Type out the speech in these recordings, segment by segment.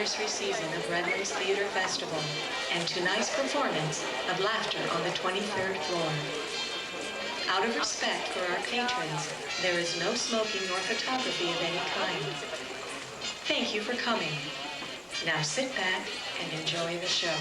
anniversary season of Redlands Theater Festival and tonight's performance of Laughter on the 23rd floor. Out of respect for our patrons, there is no smoking nor photography of any kind. Thank you for coming. Now sit back and enjoy the show.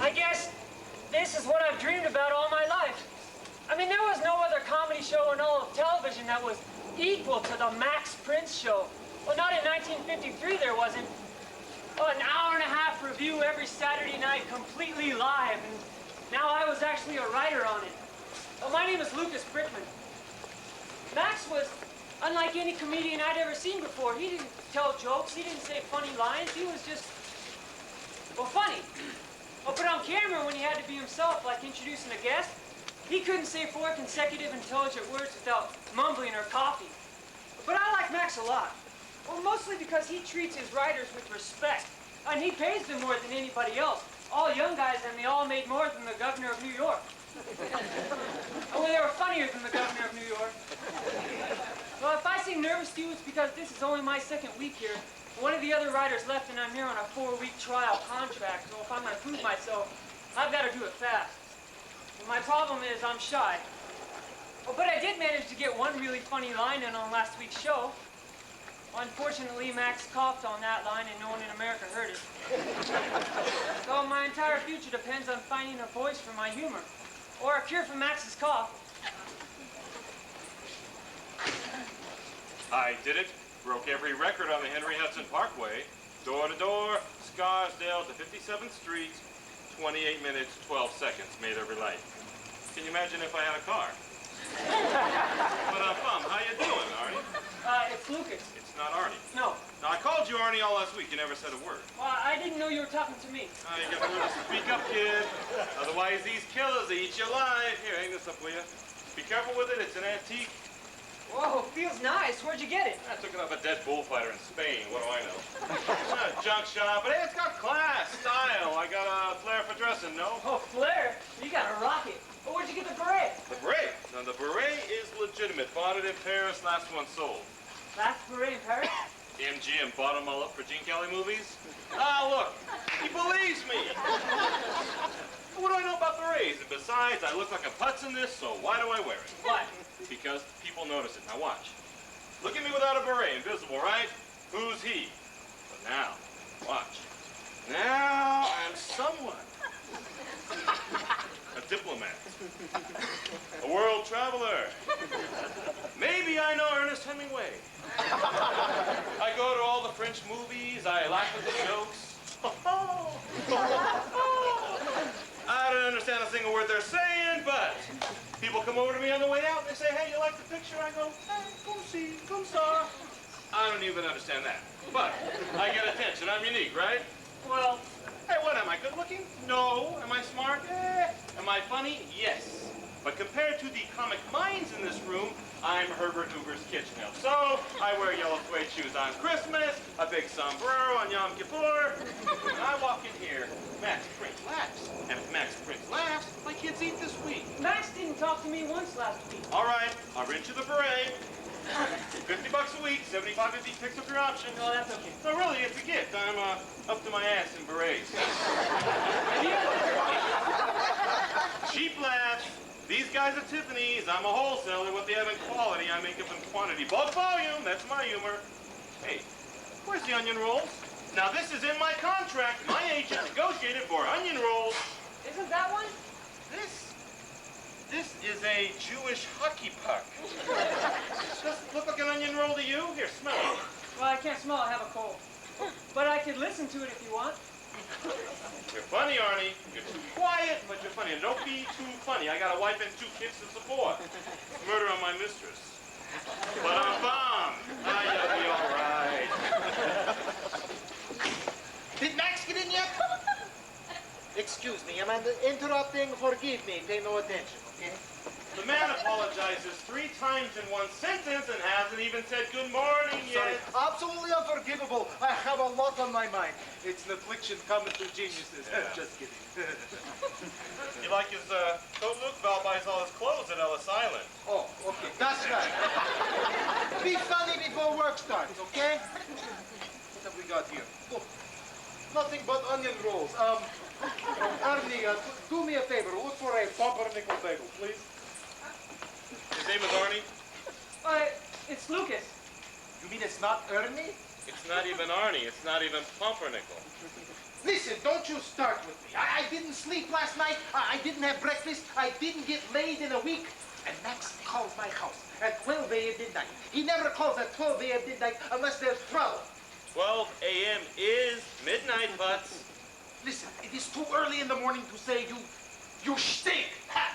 I guess this is what I've dreamed about all my life. I mean, there was no other comedy show in all of television that was equal to the Max Prince show. Well, not in 1953 there wasn't. Well, an hour-and-a-half review every Saturday night, completely live, and now I was actually a writer on it. Well, my name is Lucas Brickman. Max was unlike any comedian I'd ever seen before. He didn't tell jokes, he didn't say funny lines, he was just, well, funny. Oh, but on camera, when he had to be himself, like introducing a guest, he couldn't say 4 consecutive intelligent words without mumbling or coughing. But I like Max a lot. Well, mostly because he treats his writers with respect. And he pays them more than anybody else. All young guys, and they all made more than the governor of New York. Well, they were funnier than the governor of New York. Well, if I seem nervous to you, it's because this is only my second week here. One of the other writers left, and I'm here on a 4-week trial contract, so if I'm going to prove myself, I've got to do it fast. Well, my problem is I'm shy. Oh, but I did manage to get one really funny line in on last week's show. Unfortunately, Max coughed on that line, and no one in America heard it. So my entire future depends on finding a voice for my humor, or a cure for Max's cough. I did it. Broke every record on the Henry Hudson Parkway. Door to door, Scarsdale to 57th Street. 28 minutes, 12 seconds, made every light. Can you imagine if I had a car? But how you doing, Arnie? It's Lucas. It's not Arnie. No. Now, I called you Arnie all last week. You never said a word. Well, I didn't know you were talking to me. You got to learn to speak up, kid. Otherwise, these killers, they eat you alive. Here, hang this up, will you? Be careful with it. It's an antique. Whoa, feels nice. Where'd you get it? I took it off a dead bullfighter in Spain. What do I know? It's not a junk shop, but hey, it's got class, style. I got a flair for dressing, no? Oh, flair? You got a rocket. Well, where'd you get the beret? The beret? Now, the beret is legitimate. Bought it in Paris, last one sold. Last beret in Paris? MGM bought them all up for Gene Kelly movies. Look, he believes me. What do I know about berets? And besides, I look like a putz in this, so why do I wear it? Why? Because people notice it. Now watch. Look at me without a beret, invisible, right? Who's he? But now, watch. Now I'm someone. A diplomat. A world traveler. Maybe I know Ernest Hemingway. I go to all the French movies. I laugh at the jokes. I don't understand a single word they're saying, but people come over to me on the way out and they say, hey, you like the picture? I go, hey, come see, come saw. I don't even understand that. But I get attention. I'm unique, right? Well, hey, what, am I good looking? No. Am I smart? Am I funny? Yes. But compared to the comic minds in this room, I'm Herbert Hoover's Kitchener. So I wear yellow suede shoes on Christmas, a big sombrero on Yom Kippur. When I walk in here, Max Prince laughs. And if Max Prince laughs, my kids eat this week. Max didn't talk to me once last week. All right, I'll rent you the beret. $50 a week, $75 if you pick up your option. No, that's okay. No, really, it's a gift. I'm up to my ass in berets. Cheap laughs. These guys are Tiffany's. I'm a wholesaler. What they have in quality, I make up in quantity. Bulk volume, that's my humor. Hey, where's the onion rolls? Now, this is in my contract. My agent negotiated for onion rolls. Isn't that one? This is a Jewish hockey puck. Does it look like an onion roll to you? Here, smell it. Well, I can't smell. I have a cold. But I could listen to it if you want. You're funny, Arnie. You're too quiet, but you're funny. And don't be too funny. I got a wife and 2 kids to support. Murder on my mistress. But I'm a bomb. You'll be all right. Did Max get in yet? Excuse me, am I interrupting? Forgive me, pay no attention, okay? The man apologizes 3 times in one sentence and hasn't even said good morning Sorry, yet. absolutely unforgivable. I have a lot on my mind. It's an affliction common to geniuses. Just kidding. You like his coat, Luke? Val buys all his clothes at Ellis Island. Oh, okay, that's right. Be funny before work starts, okay? What have we got here? Oh, nothing but onion rolls. Arnie, do me a favor. Look for a pumpernickel bagel, please. His name is Arnie? It's Lucas. You mean it's not Ernie? It's not even Arnie. It's not even Pumpernickel. Listen, don't you start with me. I didn't sleep last night. I didn't have breakfast. I didn't get laid in a week. And Max calls my house at 12 a.m. midnight. He never calls at 12 a.m. midnight unless there's trouble. 12 a.m. is midnight, Butts. Listen, it is too early in the morning to say you stink. Ha!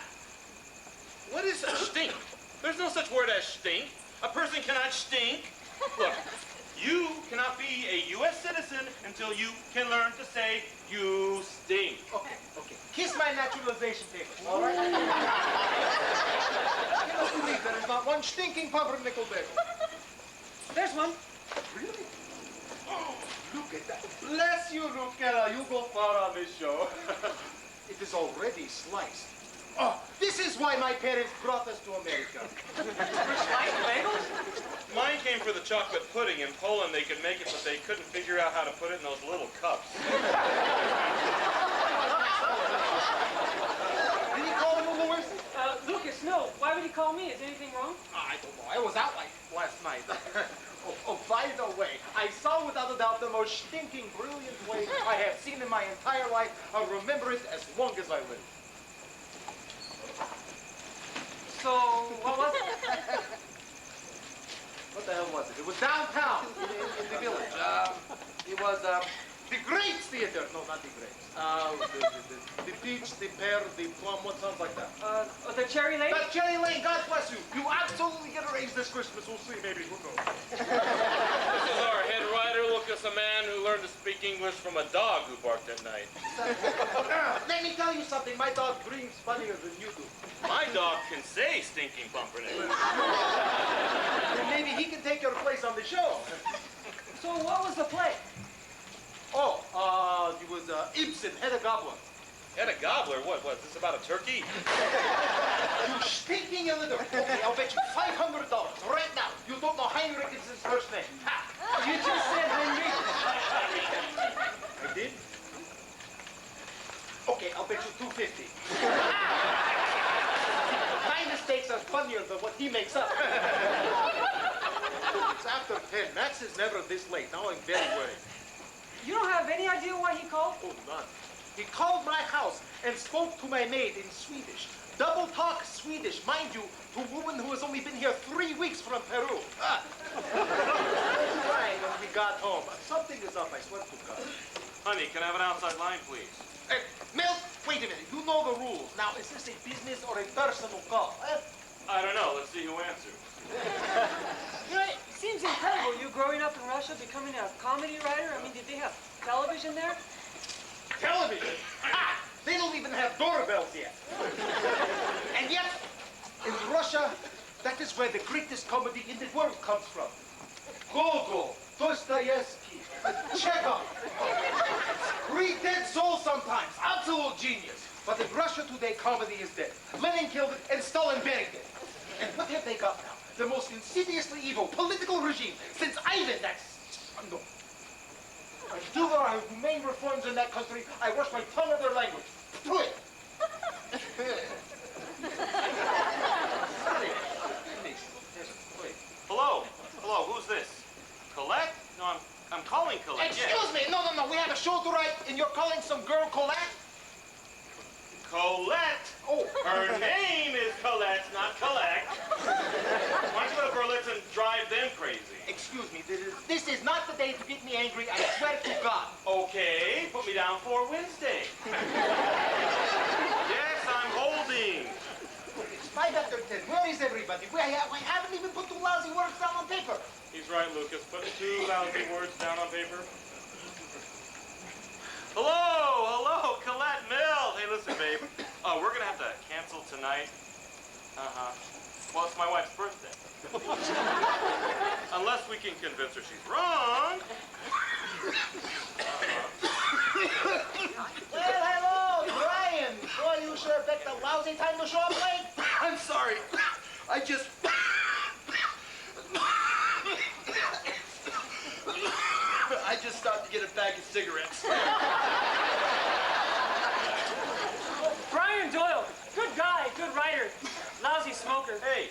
What is a stink? There's no such word as stink. A person cannot stink. Look, you cannot be a U.S. citizen until you can learn to say you stink. Okay. Kiss my naturalization papers, all right? I cannot believe there is not one stinking pumpernickel bagel. There's one. Really? Oh, look at that. Bless you, Lucella. You go far on this show. It is already sliced. Oh, this is why my parents brought us to America. Sliced bagels? Mine came for the chocolate pudding. In Poland, they could make it, but they couldn't figure out how to put it in those little cups. Did he call him a Lewis? Lucas, no. Why would he call me? Is anything wrong? I don't know. I was out like last night. By the way, I saw without a doubt the most stinking, brilliant way I have seen in my entire life. I'll remember it as long as I live. So, what was it? What the hell was it? It was downtown, in the village. It was the Grapes Theater. No, not the Grapes. The peach, the pear, the plum. What sounds like that? The Cherry Lane? But Cherry Lane, God bless you. You absolutely get a raise this Christmas. We'll see, maybe. Who knows? This is our head writer, Lucas, a man who learned to speak English from a dog who barked at night. Let me tell you something. My dog dreams funnier than you do. My dog can say stinking pumpernickel. And maybe he can take your place on the show. So what was the play? Oh, it was Ibsen, Hedda Goblin. Had a gobbler? What? Is this about a turkey? You stinking illiterate. Okay, I'll bet you $500 right now. You don't know Heinrich is his first name. Ha! You just said Henry. I did? Okay, I'll bet you $250. My mistakes are funnier than what he makes up. Look, it's after 10. Max is never this late. Now I'm very worried. You don't have any idea why he called? Oh, none. He called my house and spoke to my maid in Swedish. Double talk Swedish, mind you, to a woman who has only been here 3 weeks from Peru. Right when we got home. Something is up, I swear to God. Honey, can I have an outside line, please? Hey, Milt, wait a minute. You know the rules. Now, is this a business or a personal call? I don't know. Let's see who answers. You know, it seems incredible, you growing up in Russia, becoming a comedy writer. I mean, did they have television there? Television? Ha! They don't even have doorbells yet. And yet, in Russia, that is where the greatest comedy in the world comes from. Gogol, Dostoevsky, Chekhov. Read Dead Soul sometimes. Absolute genius. But in Russia today, comedy is dead. Lenin killed it and Stalin buried it. And what have they got now? The most insidiously evil political regime since Ivan. That's... No. Until there are humane reforms in that country, I wash my tongue of their language. Do it! Hello? Hello, who's this? Colette? No, I'm calling Colette. Excuse me! No. We have a show to write, and you're calling some girl Colette? Colette? Oh. Her name is Colette, not Collect. Why don't you go to Berlitz and drive them crazy? excuse me. This is not the day to get me angry. I swear to God. Okay, put me down for Wednesday. Yes, I'm holding. It's 5 after 10. Where is everybody? We haven't even put 2 lousy words down on paper. He's right, Lucas. Put 2 lousy words down on paper. Hello, Colette Mills. Hey, listen, babe. We're gonna have to cancel tonight. Well, it's my wife's birthday. Unless we can convince her she's wrong. Well, hello, Brian. Boy, you sure picked a lousy time to show up late. I'm sorry. I just... I just stopped to get a bag of cigarettes. Brian Doyle, good guy, good writer, lousy smoker. Hey,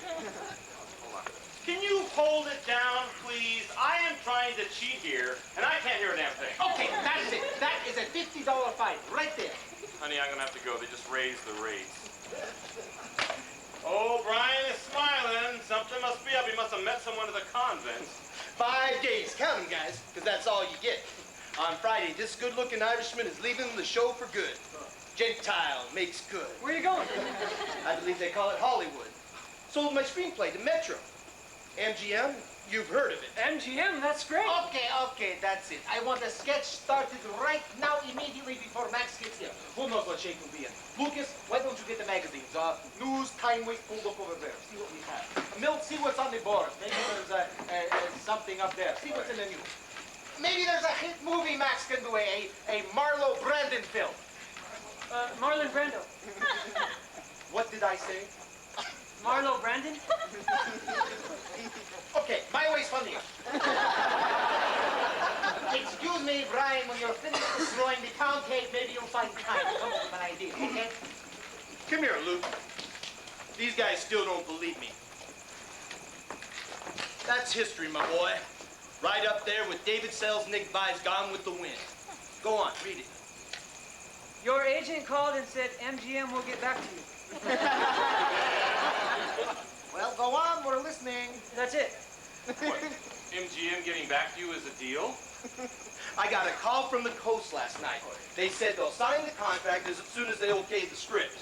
hold on. Can you hold it down, please? I am trying to cheat here, and I can't hear a damn thing. Okay, that's it. That is a $50 fine right there. Honey, I'm gonna have to go. They just raised the rates. Oh, Brian is smiling. Something must be up. He must have met someone at the convent. 5 days. Count 'em, guys, because that's all you get. On Friday, this good-looking Irishman is leaving the show for good. Gentile makes good. Where are you going? I believe they call it Hollywood. Sold my screenplay to Metro. MGM, you've heard of it. MGM, that's great. Okay, that's it. I want a sketch started right now, immediately before Max gets here. Who knows what shape will be in? Lucas, why don't you get the magazines? News, Time Waste pulled up over there. See what we have. Milt, see what's on the board. Maybe there's something up there. See what's in the news. Maybe there's a hit movie Max can do, a Marlo Brandon film. Marlon Brando. What did I say? Marlo Brandon? Okay, my way's funnier. Excuse me, Brian, when you're finished destroying the town cake, maybe you'll find time to come up with an idea, okay? Come here, Luke. These guys still don't believe me. That's history, my boy. Right up there with David Selznick buys Gone with the Wind. Go on, read it. Your agent called and said MGM will get back to you. Well, go on, we're listening. That's it. What? MGM getting back to you is a deal? I got a call from the Coast last night. They said they'll sign the contract as soon as they okay the script.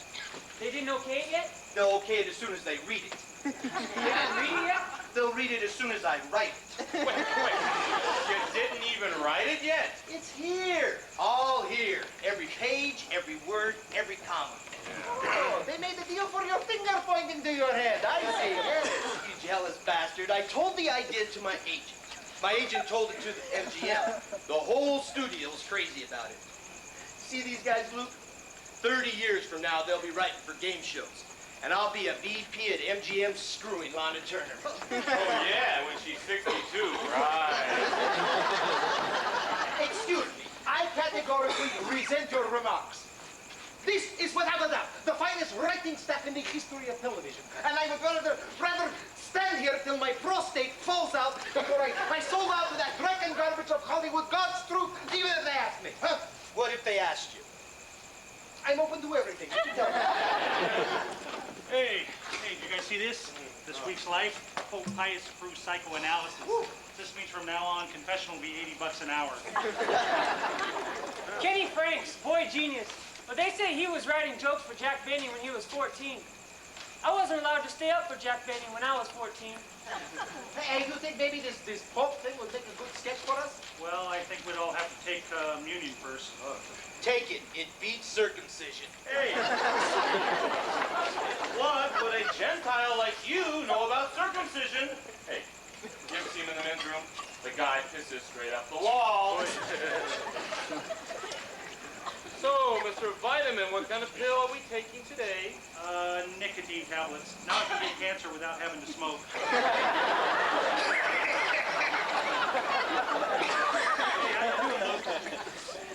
They didn't okay it yet? They'll okay it as soon as they read it. They didn't read it yet? They'll read it as soon as I write it. Wait. You didn't even write it yet? It's here. All here. Every page, every word, every comma. Oh, they made the deal for your finger pointing to your head. I see. Yes. You jealous bastard. I told the idea to my agent. My agent told it to the MGM. The whole studio's crazy about it. See these guys, Luke? 30 years from now, they'll be writing for game shows. And I'll be a VP at MGM screwing Lana Turner. Oh, yeah, when she's 62, right. Excuse me, I categorically resent your remarks. This is without a doubt the finest writing staff in the history of television. And I would rather stand here till my prostate falls out before I sold out to that dreck and garbage of Hollywood, God's truth, even if they asked me. Huh? What if they asked you? I'm open to everything. Tell me. Hey, did you guys see this? This week's Life, Pope Pius approves psychoanalysis. This means from now on, confession will be $80 an hour. Kenny Franks, boy genius. But they say he was writing jokes for Jack Benny when he was 14. I wasn't allowed to stay up for Jack Benny when I was 14. Hey, you think maybe this Pope thing will make a good sketch for us? Well, I think we'd all have to take communion first. Take it. It beats circumcision. Hey. What would a Gentile like you know about circumcision? Hey, you ever see him in the men's room? The guy pisses straight up the wall. So, Mr. Vitamin, what kind of pill are we taking today? Nicotine tablets. Now I can get cancer without having to smoke.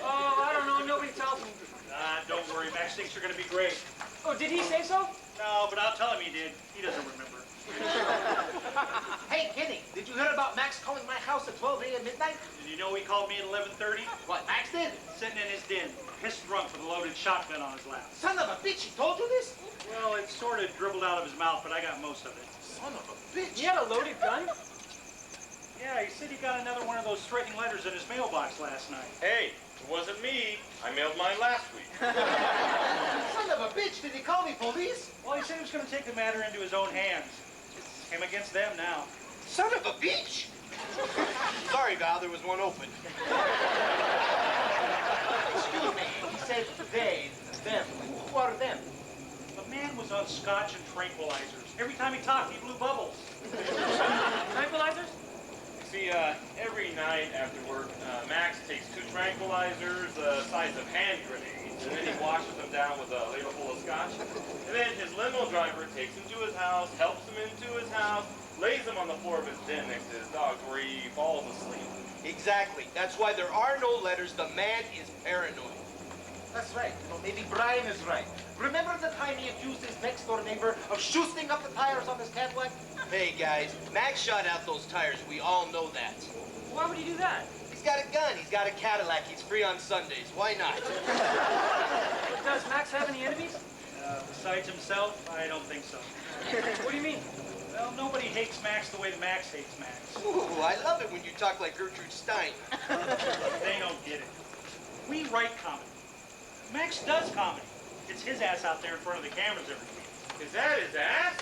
Oh, I don't know. Nobody tells me. Don't worry. Max thinks you're going to be great. Oh, did he say so? No, but I'll tell him he did. He doesn't remember. Hey, Kenny, did you hear about Max calling my house at 12 a.m. midnight? Did you know he called me at 11:30? What, Max did? Sitting in his den, pissed drunk with a loaded shotgun on his lap. Son of a bitch, he told you this? Well, it sort of dribbled out of his mouth, but I got most of it. Son of a bitch. He had a loaded gun? Yeah, he said he got another one of those threatening letters in his mailbox last night. Hey, it wasn't me. I mailed mine last week. Son of a bitch, did he call me police? Well, he said he was going to take the matter into his own hands. It's him against them now. Son of a bitch! Sorry, Val, there was one open. Excuse me, he said they, them. Who are them? The man was on scotch and tranquilizers. Every time he talked, he blew bubbles. Tranquilizers? See, every night after work, Max takes 2 tranquilizers the size of hand grenades, and then he washes them down with a ladle full of scotch. And then his limo driver takes him to his house, helps him into his house, lays him on the floor of his den next to his dogs where he falls asleep. Exactly. That's why there are no letters. The man is paranoid. That's right. You know, maybe Brian is right. Remember the time he accused his next-door neighbor of shoosting up the tires on his Cadillac? Hey, guys, Max shot out those tires. We all know that. Why would he do that? He's got a gun. He's got a Cadillac. He's free on Sundays. Why not? Does Max have any enemies? Besides himself, I don't think so. What do you mean? Well, nobody hates Max the way the Max hates Max. Ooh, I love it when you talk like Gertrude Stein. They don't get it. We write comedy. Max does comedy. It's his ass out there in front of the cameras every week. Is that his ass?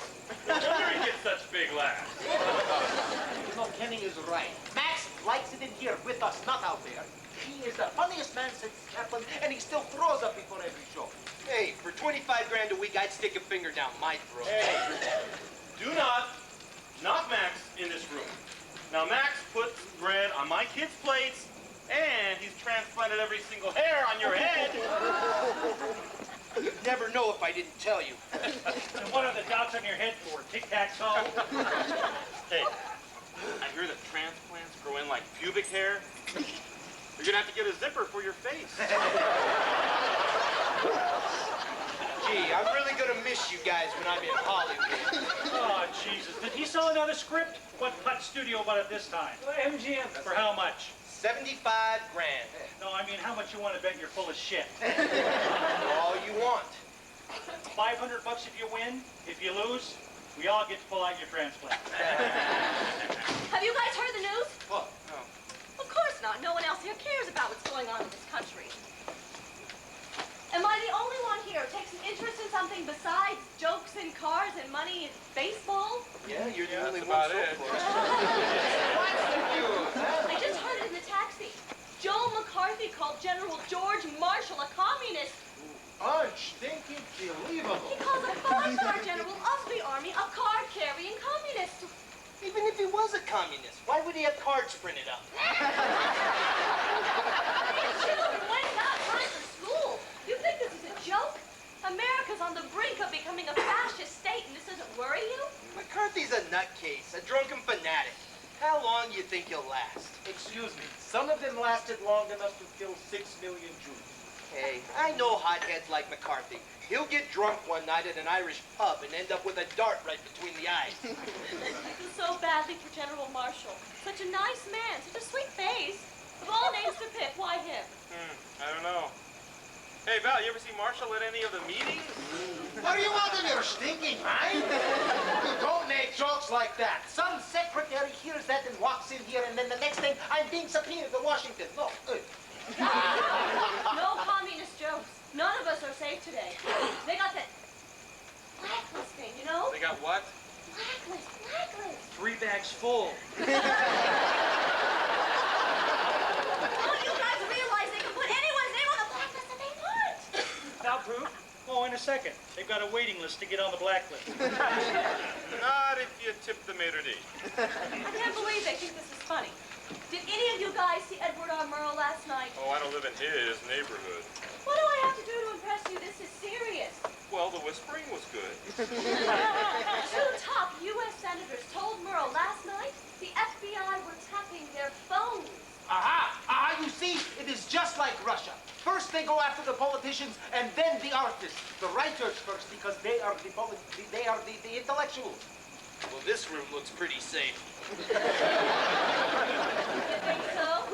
No wonder he gets such big laughs. You know, Kenny is right. Max likes it in here with us, not out there. He is the funniest man since Chaplin, and he still throws up before every show. Hey, for 25 grand a week, I'd stick a finger down my throat. Hey, do not knock Max in this room. Now, Max puts bread on my kids' plates, and he's transplanted every single hair on your head. You'd never know if I didn't tell you. And what are the dots on your head for? Tic-tac-toe? Hey, I hear that transplants grow in like pubic hair. You're gonna have to get a zipper for your face. Gee, I'm really gonna miss you guys when I'm in Hollywood. Oh, Jesus. Did he sell another script? What cut studio about it this time? MGM. For how much? 75 grand. No, I mean, how much you want to bet you're full of shit? All you want. $500 if you win. If you lose, we all get to pull out your transplant. Have you guys heard the news? What? No. Of course not. No one else here cares about what's going on in this country. Am I the only one here who takes an interest in something besides jokes and cars and money and baseball? Yeah, you're the only that's one about so it. far. What's the news, huh? I just heard it in the taxi. Joe McCarthy called General George Marshall a communist. Unstinking believable. He calls a five-star general of the army a card-carrying communist. Even if he was a communist, why would he have cards printed up? Children, wake up! Time for school. You think this is a joke? America's on the brink of becoming a fascist state, and this doesn't worry you? McCarthy's a nutcase, a drunken fanatic. How long do you think he'll last? Excuse me, some of them lasted long enough to kill 6 million Jews. Hey, I know hotheads like McCarthy. He'll get drunk one night at an Irish pub and end up with a dart right between the eyes. I feel so badly for General Marshall. Such a nice man, such a sweet face. Of all names to pick, why him? I don't know. Hey, Val, you ever see Marshall at any of the meetings? What do you want in your stinking mind? Don't make jokes like that. Some secretary hears that and walks in here, and then the next thing, I'm being subpoenaed to Washington. No. No communist jokes. None of us are safe today. They got that blacklist thing, you know? They got what? Blacklist. 3 bags full. Don't you guys realize they can put anyone's name on the blacklist that they want? Without proof? Oh, in a second. They've got a waiting list to get on the blacklist. Not if you tip the maitre d'. I can't believe they think this is funny. Did any of you guys see Edward R. Murrow last night? Oh, I don't live in his neighborhood. What do I have to do to impress you? This is serious. Well, the whispering was good. 2 top U.S. senators told Murrow last night the FBI were tapping their phones. Aha! You see, it is just like Russia. First they go after the politicians, and then the artists. The writers first, because they are the intellectuals. Well, this room looks pretty safe. You think so?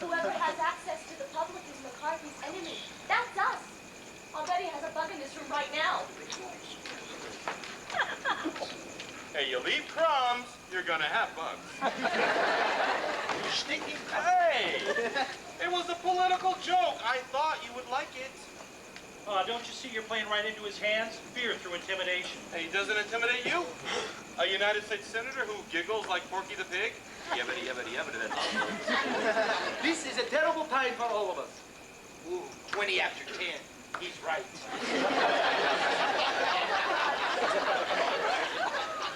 Whoever has access to the public is McCarthy's enemy. That's us. I'll bet he has a bug in this room right now. Hey, you leave crumbs, you're gonna have bugs. You stinking Hey! It was a political joke. I thought you would like it. Don't you see you're playing right into his hands? Fear through intimidation. Hey, he doesn't intimidate you? A United States Senator who giggles like Porky the Pig? Yibbity, yibbity, yibbity. This is a terrible time for all of us. Ooh, 20 after 10. He's right.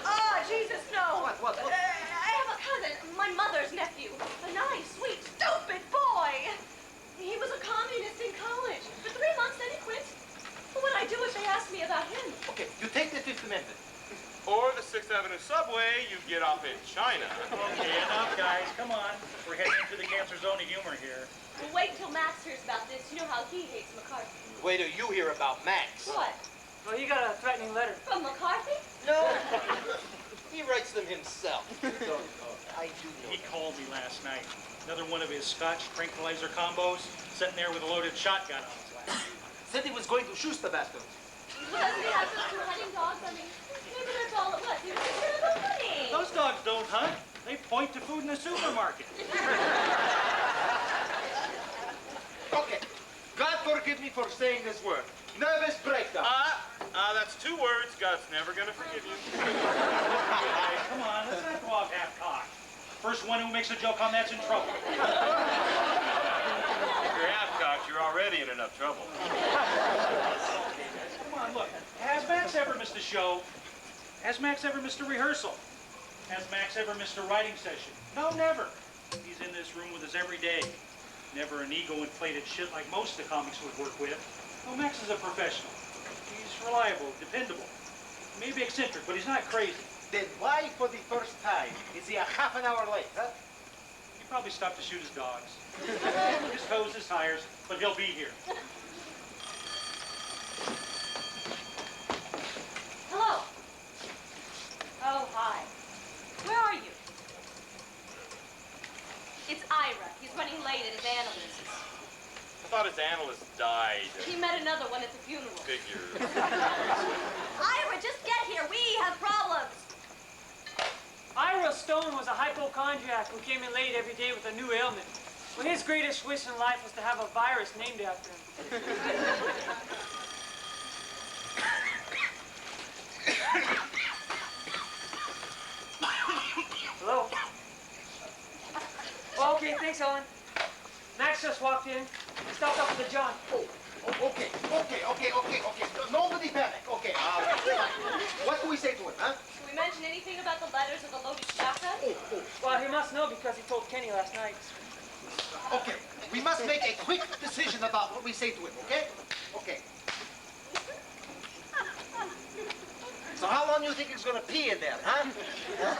Oh, Jesus, no. What? I have a cousin, my mother's nephew. A nice, sweet, stupid boy. He was a communist in college. For 3 months, then he quit. What would I do if they asked me about him? Okay, you take the Fifth Amendment. Or the 6th Avenue subway, you get off in China. Okay, enough, guys. Come on. We're heading into the cancer zone of humor here. Well, wait until Max hears about this. You know how he hates McCarthy. Wait till you hear about Max. What? Well, he got a threatening letter. From McCarthy? No. He writes them himself. I do know. He called me last night. Another one of his Scotch tranquilizer combos, sitting there with a loaded shotgun on his lap. Said he was going to shoot the bastard. Well, doesn't he have some two hunting dogs? I mean, maybe that's all it was. He was scared of the hunting. Those dogs don't hunt. They point to food in the supermarket. Okay, God forgive me for saying this word. Nervous breakdown. That's 2 words God's never gonna forgive you. Guys, come on. Let's not go off half-cocked. First one who makes a joke on that's in trouble. If you're half-cocked, you're already in enough trouble. Come on, look. Has Max ever missed a show? Has Max ever missed a rehearsal? Has Max ever missed a writing session? No, never. He's in this room with us every day. Never an ego-inflated shit like most of the comics would work with. No, Max is a professional. He's reliable, dependable. Maybe eccentric, but he's not crazy. Then why, for the first time, is he a half an hour late, huh? He probably stopped to shoot his dogs. His toes, his tires, but he'll be here. Hello. Oh, hi. Where are you? It's Ira. He's running late at his analyst. I thought his analyst died. He met another one at the funeral. Figure. Ira, just get here. We have problems. Ira Stone was a hypochondriac who came in late every day with a new ailment. Well, his greatest wish in life was to have a virus named after him. Hello? Oh, okay, thanks, Ellen. Max just walked in. He stopped up with the John. Okay. Nobody panic. Okay, what do we say to him, huh? Should we mention anything about the letters of the loaded shotgun? Well, he must know because he told Kenny last night. Okay, we must make a quick decision about what we say to him, okay? Okay. So how long do you think he's gonna pee in there, huh?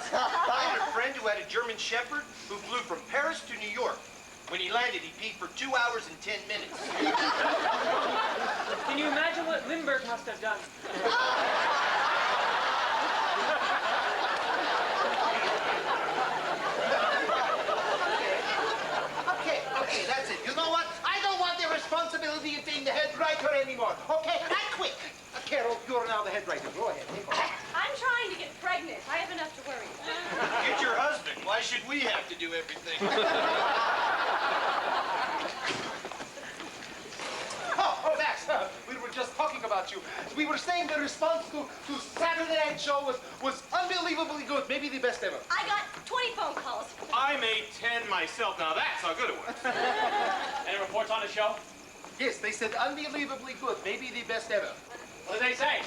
I had a friend who had a German Shepherd who flew from Paris to New York. When he landed, he peed for 2 hours and 10 minutes. Can you imagine what Lindbergh must have done? Okay, that's it. You know what? I don't want the responsibility of being the head writer anymore. Okay, I quit. Carol, you're now the head writer. Go ahead. Take over. I'm trying to get pregnant. I have enough to worry about. Get your husband. Why should we have to do everything? Oh, Max, we were just talking about you. We were saying the response to Saturday Night Show was unbelievably good. Maybe the best ever. I got 20 phone calls. I made 10 myself. Now that's how good it was. Any reports on the show? Yes, they said unbelievably good. Maybe the best ever. What did they say?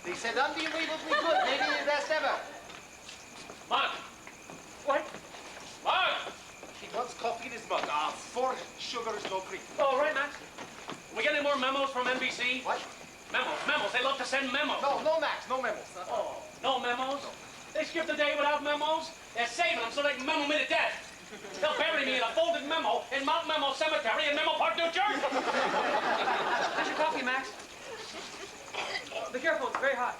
They said unbelievably good. Maybe the best ever. Mug! What? Mug! He wants coffee in his mug. 4 sugars, no cream. Oh, right, Max. We get any more memos from NBC? What? Memos. They love to send memos. No, Max, no memos. Oh, no memos? They skip the day without memos? They're saving them so they can memo me to death. They'll bury me in a folded memo in Mount Memo Cemetery in Memo Park, New Jersey. Here's your coffee, Max. Be careful, it's very hot.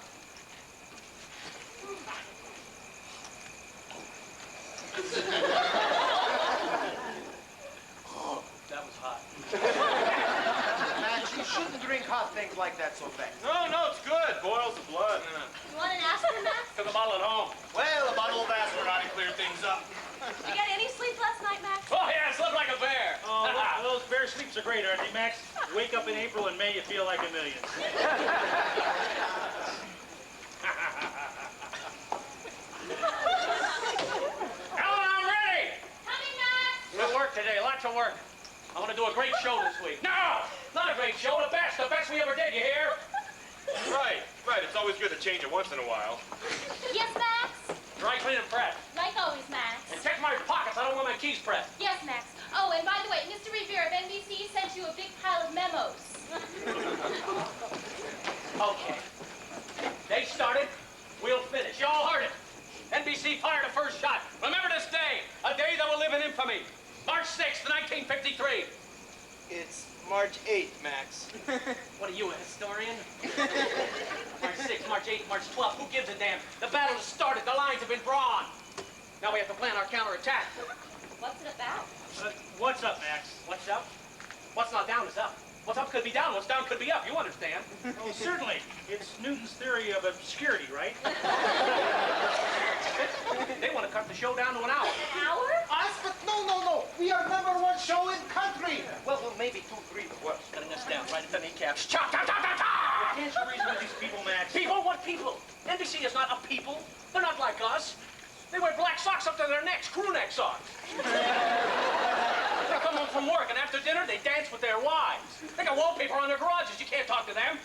That was hot. Max, you shouldn't drink hot things like that so fast. No, it's good. Boils the blood. You want an aspirin, Max? bottle at home. Well, a bottle of aspirin ought to clear things up. Did you get any sleep last night, Max? Oh, yeah, slept like a bear. Oh, those bear sleeps are great, aren't they, Max? Wake up in April and May, you feel like a million. Ellen, I'm ready. Coming, Max! Good work today, lots of work. I want to do a great show this week. No, not a great show, the best we ever did, you hear? Right. It's always good to change it once in a while. Yes, Max? Dry clean and press. Like always, Max. And check my pockets, I don't want my keys pressed. Yes, Max. Oh, and by the way, Mr. Revere of NBC sent you a big pile of memos. Okay. They started, we'll finish. You all heard it. NBC fired a first shot. Remember this day, a day that will live in infamy. March 6th, 1953. It's March 8th, Max. What are you, a historian? March 6th, March 8th, March 12th. Who gives a damn? The battle has started. The lines have been drawn. Now we have to plan our counterattack. What's it about? What's up, Max? What's up? What's not down is up. What's up could be down. What's down could be up. You understand? Oh, certainly. It's Newton's theory of obscurity, right? They want to cut the show down to an hour. An hour? Us? But no. We are #1 show in country. Well, maybe 2, 3 the worst. Cutting us down right at the kneecaps. Chop, chop, chop, chop, chop! Can't you reason with these people, Max? People? What people? NBC is not a people. They're not like us. They wear black socks up to their necks, crew neck socks. They come home from work, and after dinner, they dance with their wives. They got wallpaper on their garages. You can't talk to them.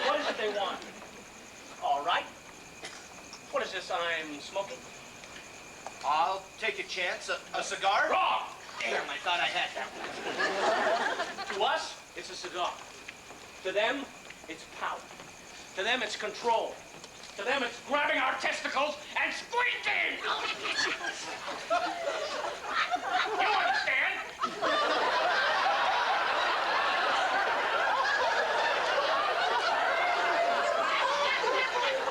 What is it they want? All right. What is this I'm smoking? I'll take a chance. A cigar? Wrong! Damn, I thought I had that one. To us, it's a cigar. To them, it's power. To them, it's control. To them, it's grabbing our testicles and squeezing! You understand?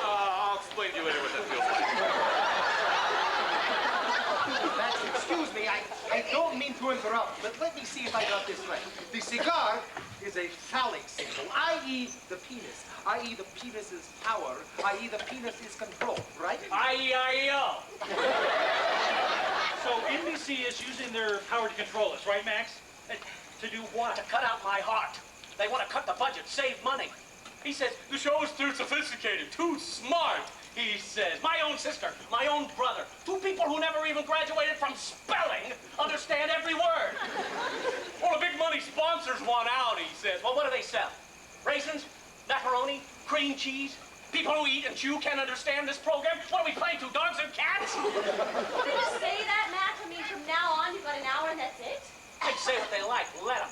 I'll explain to you later what that feels like. Max, excuse me. I don't mean to interrupt, but let me see if I got this right. The cigar is a phallic symbol, i.e. the penis, i.e. the penis is power, i.e. the penis is control, right? I-E-I-E-O. So NBC is using their power to control us, right, Max? To do what? To cut out my heart. They want to cut the budget, save money. He says, the show is too sophisticated, too smart, he says. My own sister, my own brother, 2 people who never even graduated from spelling understand every word. Well, the big money sponsors want out, he says. Well, what do they sell? Raisins? Macaroni? Cream cheese? People who eat and chew can't understand this program? What are we playing to, dogs and cats? Did you say that, Max? I mean, from now on, you've got an hour and that's it? They say what they like, let them.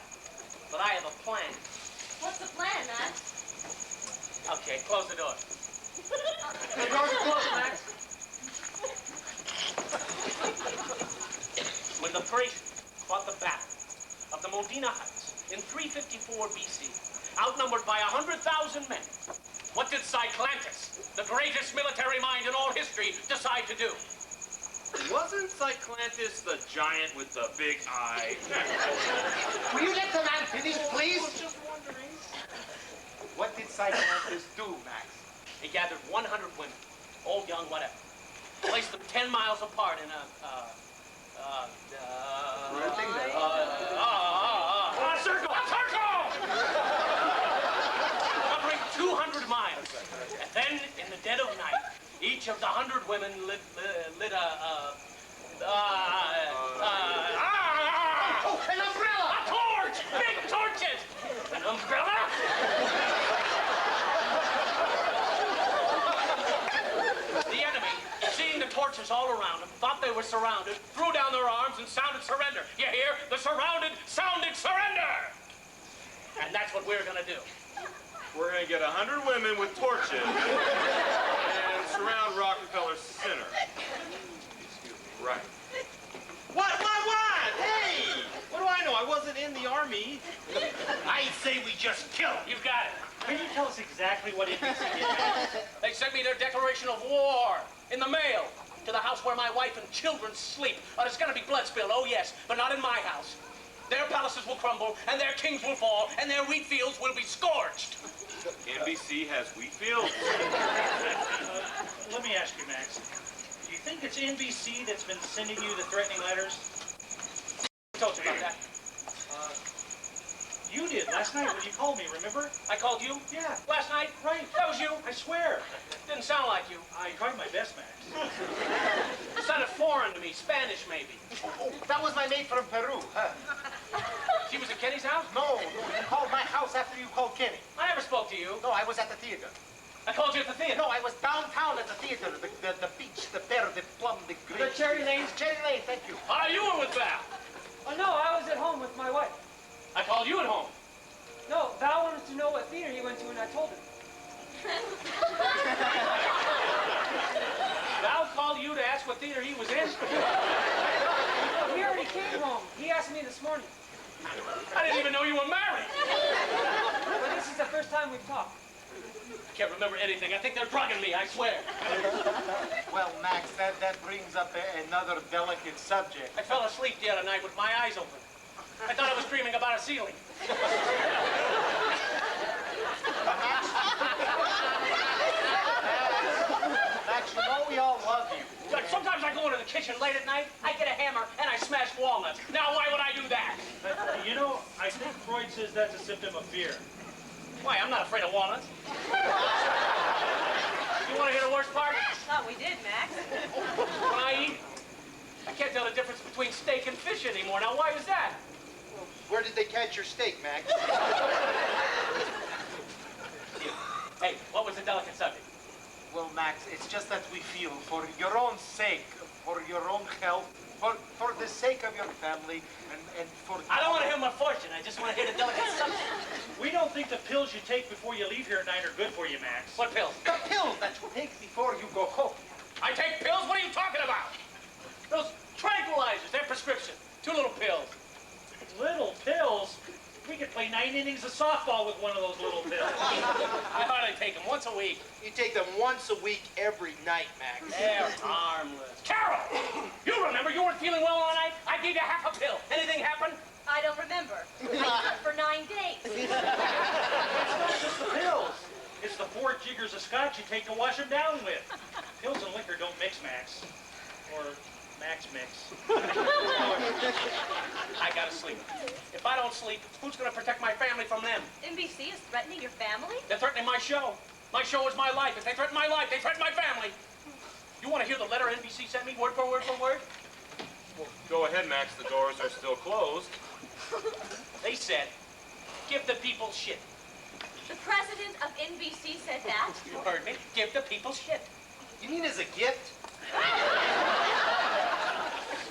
But I have a plan. What's the plan, Max? Okay, close the door. The doors are closed, Max. When the priest fought the battle of the Modena Heights in 354 BC, outnumbered by 100,000 men, what did Cyclantus, the greatest military mind in all history, decide to do? Wasn't Cyclantus the giant with the big eye? Will you let the man finish, please? What did Cyclantus do, Max? He gathered 100 women, old, young, whatever. Placed them 10 miles apart in a circle! A circle! Covering 200 miles. And then, in the dead of night, each of the 100 women lit an umbrella! a torch! Big torches! An umbrella? The enemy, seeing the torches all around them, thought they were surrounded, threw down their arms and sounded surrender. You hear? The surrounded sounded surrender! And that's what we're gonna do. We're gonna get 100 women with torches and surround Rockefeller Center. Excuse me. Right. What? Hey! What do I know? I wasn't in the army. I'd say we just kill him. You've got it. Can you tell us exactly what NBC did, Max? They sent me their declaration of war in the mail to the house where my wife and children sleep. Oh, there's gonna be blood spilled, oh yes, but not in my house. Their palaces will crumble, and their kings will fall, and their wheat fields will be scorched. NBC has wheat fields. ask you, Max. Do you think it's NBC that's been sending you the threatening letters? Who told you about that? You did last night when you called me, remember? I called you? Yeah. Last night? Right. That was you? I swear. Didn't sound like you. I tried my best, Max. You sounded foreign to me. Spanish, maybe. Oh, that was my maid from Peru. Huh? She was at Kenny's house? No, you called my house after you called Kenny. I never spoke to you. No, I was at the theater. I called you at the theater. No, I was downtown at the theater. The beach, the pear, the plum, the green. The Cherry Lane. Cherry Lane, thank you. You were with Val. Oh, no, I was at home with my wife. I called you at home. No, Val wanted to know what theater he went to, and I told him. Val called you to ask what theater he was in? No, he already came home. He asked me this morning. I didn't even know you were married. But this is the first time we've talked. I can't remember anything. I think they're drugging me, I swear. Well, Max, that brings up another delicate subject. I fell asleep the other night with my eyes open. I thought I was dreaming about a ceiling. Max, you know we all love you. Look, sometimes I go into the kitchen late at night, I get a hammer, and I smash walnuts. Now, why would I do that? You know, I think Freud says that's a symptom of fear. Why? I'm not afraid of walnuts. You want to hear the worst part? Thought we did, Max. When I eat, I can't tell the difference between steak and fish anymore. Now, why was that? Where did they catch your steak, Max? Hey, what was the delicate subject? Well, Max, it's just that we feel for your own sake, for your own health, for the sake of your family, and for... I don't want to hear my fortune. I just want to hear the delicate subject. We don't think the pills you take before you leave here at night are good for you, Max. What pills? The pills that you take before you go home. I take pills? What are you talking about? Those tranquilizers, they're prescription. 2 little pills. Little pills? We could play 9 innings of softball with one of those little pills. I hardly take them once a week. You take them once a week every night, Max. They're harmless. Carol! You remember you weren't feeling well all night? I gave you half a pill. Anything happen? I don't remember. I took it for 9 days. It's not just the pills. It's the 4 jiggers of scotch you take to wash them down with. Pills and liquor don't mix, Max. Or Max mix. I gotta sleep. If I don't sleep, who's gonna protect my family from them? NBC is threatening your family? They're threatening my show. My show is my life. If they threaten my life, they threaten my family. You want to hear the letter NBC sent me, word for word for word? Well, go ahead, Max. The doors are still closed. They said, give the people shit. The president of NBC said that? You heard me. Give the people shit. You mean as a gift?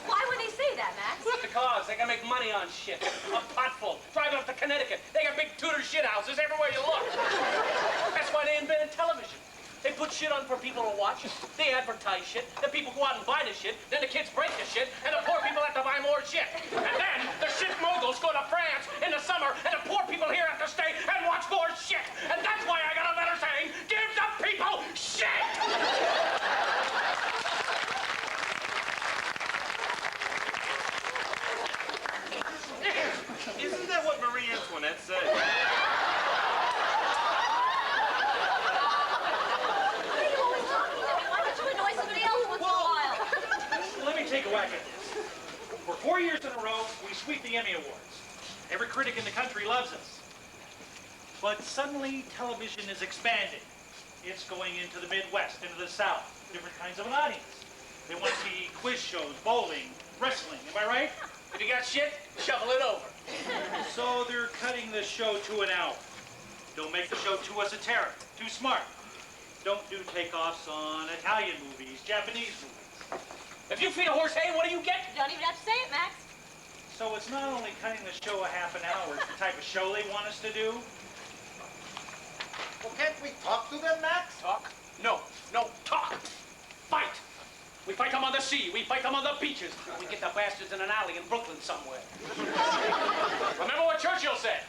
Why would they say that, Max? Because they can make money on shit. A potful. Driving up to Connecticut. They got big Tudor shit houses everywhere you look. That's why they invented television. They put shit on for people to watch. They advertise shit. The people go out and buy the shit. Then the kids break the shit. And the poor people have to buy more shit. And then the shit moguls go to France in the summer. And the poor people here have to stay and watch more shit. And that's why I got a letter saying, give the people shit! Isn't that what Marie Antoinette said? Why are you always talking to me? Why don't you annoy somebody else once in a while? Let me take a whack at this. For 4 years in a row, we sweep the Emmy Awards. Every critic in the country loves us. But suddenly, television is expanding. It's going into the Midwest, into the South, different kinds of an audience. They want to see quiz shows, bowling, wrestling. Am I right? If you got shit, shovel it over. So they're cutting the show to an hour. Don't make the show too esoteric, too smart. Don't do takeoffs on Italian movies, Japanese movies. If you feed a horse hay, what do you get? You don't even have to say it, Max. So it's not only cutting the show a half an hour, it's the type of show they want us to do. Well, can't we talk to them, Max? Talk? No, talk. Fight. We fight them on the sea. We fight them on the beaches. We get the bastards in an alley in Brooklyn somewhere. Remember what Churchill said?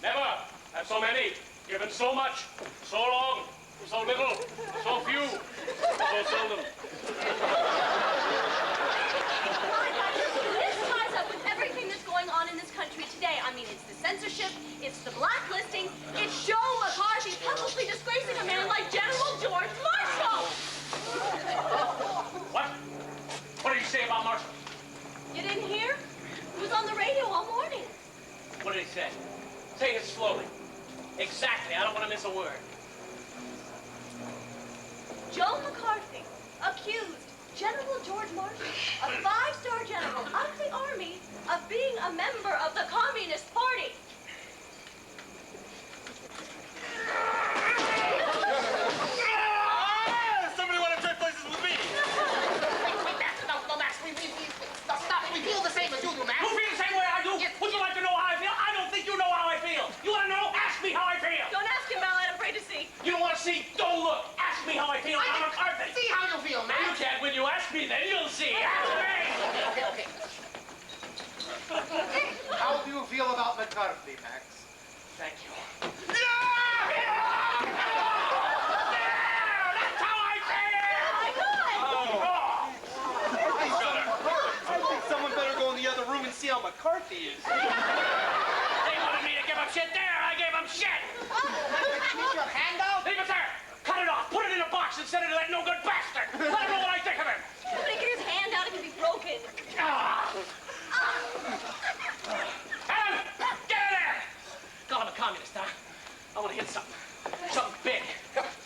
Never have so many given so much, so long, so little, so few, so seldom. This ties up with everything that's going on in this country today. I mean, it's the censorship, it's the blacklisting, it's Joe McCarthy publicly disgracing a man like General George Marshall. Marshall. You didn't hear? It was on the radio all morning. What did he say? Say it slowly. Exactly. I don't want to miss a word. Joe McCarthy accused General George Marshall, a 5-star general of the Army, of being a member of the Communist Party. Somebody want to trade places with me? Wait, Max. No, Max. Stop. We feel the same as you do, Max. You feel the same way I do? Yes. Would you like to know how I feel? I don't think you know how I feel. You want to know? Ask me how I feel. Don't ask him, Al. I'm afraid to see. You don't want to see? Don't look. Ask me how I feel. I'm McCarthy. See how you feel, You Max. can't. When you ask me, then you'll see. Ask me. Okay. How do you feel about McCarthy, Max? Thank you. That's how I feel. I think someone better go in the other room and see how McCarthy is. They wanted me to give him shit there. I gave him shit. Need your hand out? Leave it there. Cut it off. Put it in a box and send it to that no-good bastard. Let him know what I think of him. He's gonna get his hand out. It can be broken. Alan, get in there. Call him a communist, huh? I want to hit something. Something big.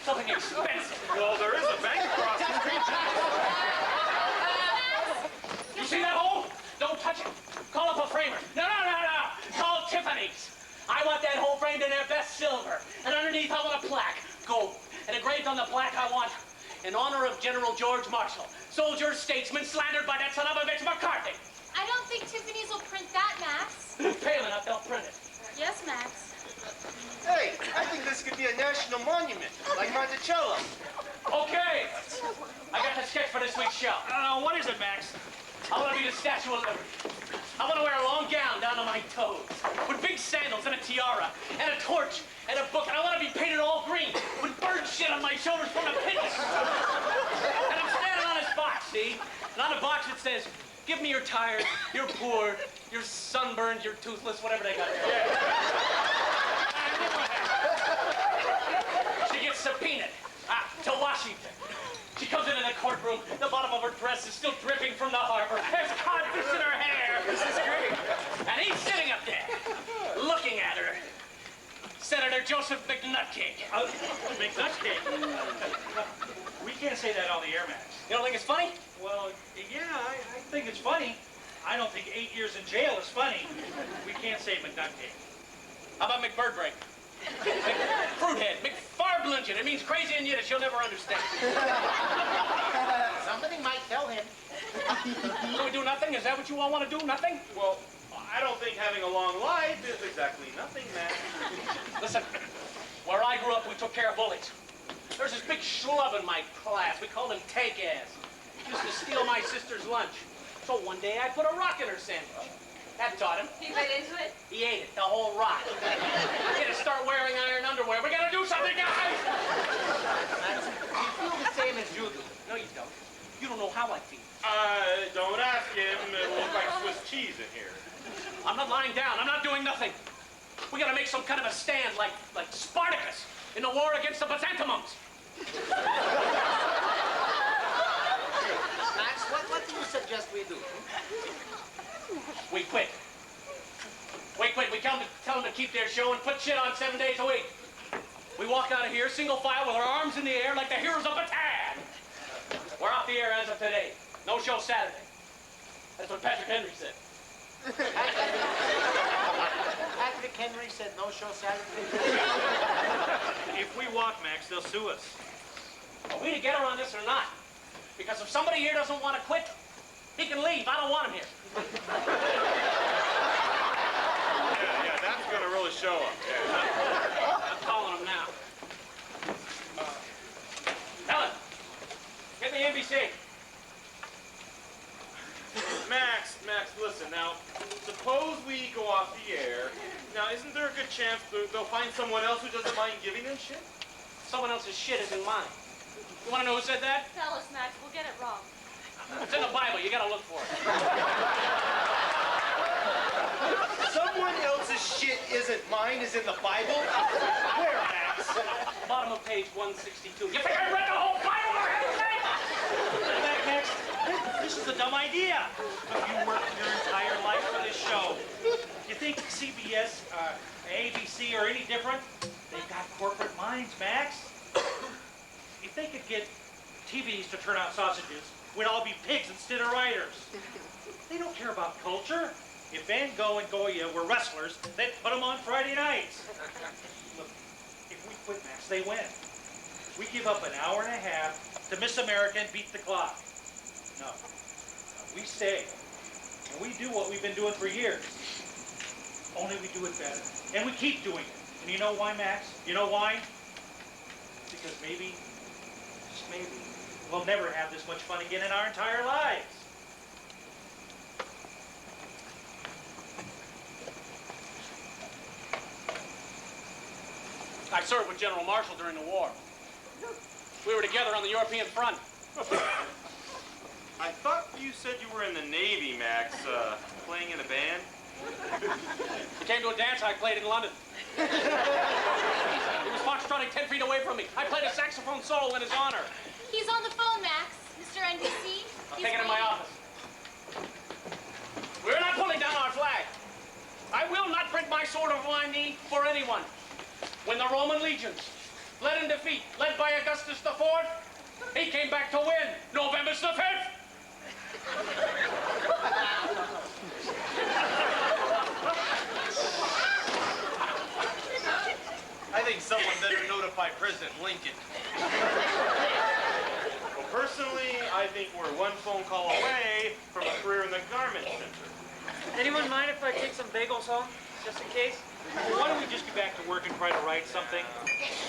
Something expensive. Well, there is a bank across the street. You see that hole? Don't touch it. Call up a framer. No. Call Tiffany's. I want that hole framed in their best silver. And underneath I want a plaque. Gold. And engraved on the plaque I want, in honor of General George Marshall, soldier, statesman, slandered by that son of a bitch McCarthy. I don't think Tiffany's will print that, Max. Pale enough, they'll print it. Yes, Max. Hey, I think this could be a national monument, like Monticello. Okay. I got the sketch for this week's show. What is it, Max? I want to be the Statue of Liberty. I want to wear a long gown down to my toes, with big sandals and a tiara, and a torch, and a book, and I want to be painted all green, with bird shit on my shoulders from the picnic. And I'm standing on this box, see? And on the box it says, give me you're tired, you're poor, you're sunburned, you're toothless, whatever they got there. She gets subpoenaed to Washington. She comes into the courtroom, the bottom of her dress is still dripping from the harbor. There's codfish in her hair. This is great. And he's sitting up there, looking at her. Senator Joseph McNutcake. McNutcake. We can't say that on the air, Max. You don't think it's funny? Well, yeah, I think it's funny. I don't think 8 years in jail is funny. We can't say McNutcake. How about McBirdbreak? Fruithead, McFarblungen. It means crazy in Yiddish you'll never understand. Somebody might tell him. So we do nothing? Is that what you all want to do? Nothing? Well, I don't think having a long life is exactly nothing, man. Listen, where I grew up, we took care of bullies. There's this big schlub in my class. We called him Take-Ass. He used to steal my sister's lunch. So one day I put a rock in her sandwich. That taught him. He bit into it. He ate it, the whole rock. We're gonna start wearing iron underwear. We gotta do something, guys! Max, we feel the same as you do. No, you don't. You don't know how I feel. Don't ask him. It'll look like Swiss cheese in here. I'm not lying down. I'm not doing nothing. We gotta make some kind of a stand like Spartacus in the war against the Byzantiums. Max, what do you suggest we do? We quit. We quit. We tell them to keep their show and put shit on 7 days a week. We walk out of here single file with our arms in the air like the heroes of Bataan. We're off the air as of today. No show Saturday. That's what Patrick Henry said. Patrick Henry said no show Saturday. If we walk, Max, they'll sue us. Are we together on this or not? Because if somebody here doesn't want to quit, he can leave. I don't want him here. Yeah, that's gonna really show up. Yeah. I'm calling him now. Ellen, get me NBC. Max, listen, now, suppose we go off the air. Now, isn't there a good chance they'll find someone else who doesn't mind giving them shit? Someone else's shit isn't mine. You want to know who said that? Tell us, Max. We'll get it wrong. It's in the Bible. You got to look for it. Someone else's shit isn't mine is in the Bible? Where, Max? Bottom of page 162. You think I read the whole Bible or anything? Max, this is is a dumb idea. Look, you worked your entire life for this show. You think CBS, ABC are any different? They've got corporate minds, Max. If they could get TVs to turn out sausages, we'd all be pigs instead of writers. They don't care about culture. If Van Gogh and Goya were wrestlers, they'd put them on Friday nights. Look, if we quit, Max, they win. We give up an hour and a half to Miss America and beat the clock. No. We stay. And we do what we've been doing for years. Only we do it better. And we keep doing it. And you know why, Max? You know why? Because maybe, just maybe, we'll never have this much fun again in our entire lives. I served with General Marshall during the war. We were together on the European front. I thought you said you were in the Navy, Max, playing in a band? He came to a dance I played in London. He was foxtrotting 10 feet away from me. I played a saxophone solo in his honor. He's on the phone, Max. Mr. NBC. I'll take it in my office. We're not pulling down our flag. I will not break my sword over my knee for anyone. When the Roman legions fled in defeat, led by Augustus IV, he came back to win. November the 5th. I think someone better notify President Lincoln. Well, personally, I think we're one phone call away from a career in the garment center. Anyone mind if I take some bagels home, just in case? Why don't we just get back to work and try to write something?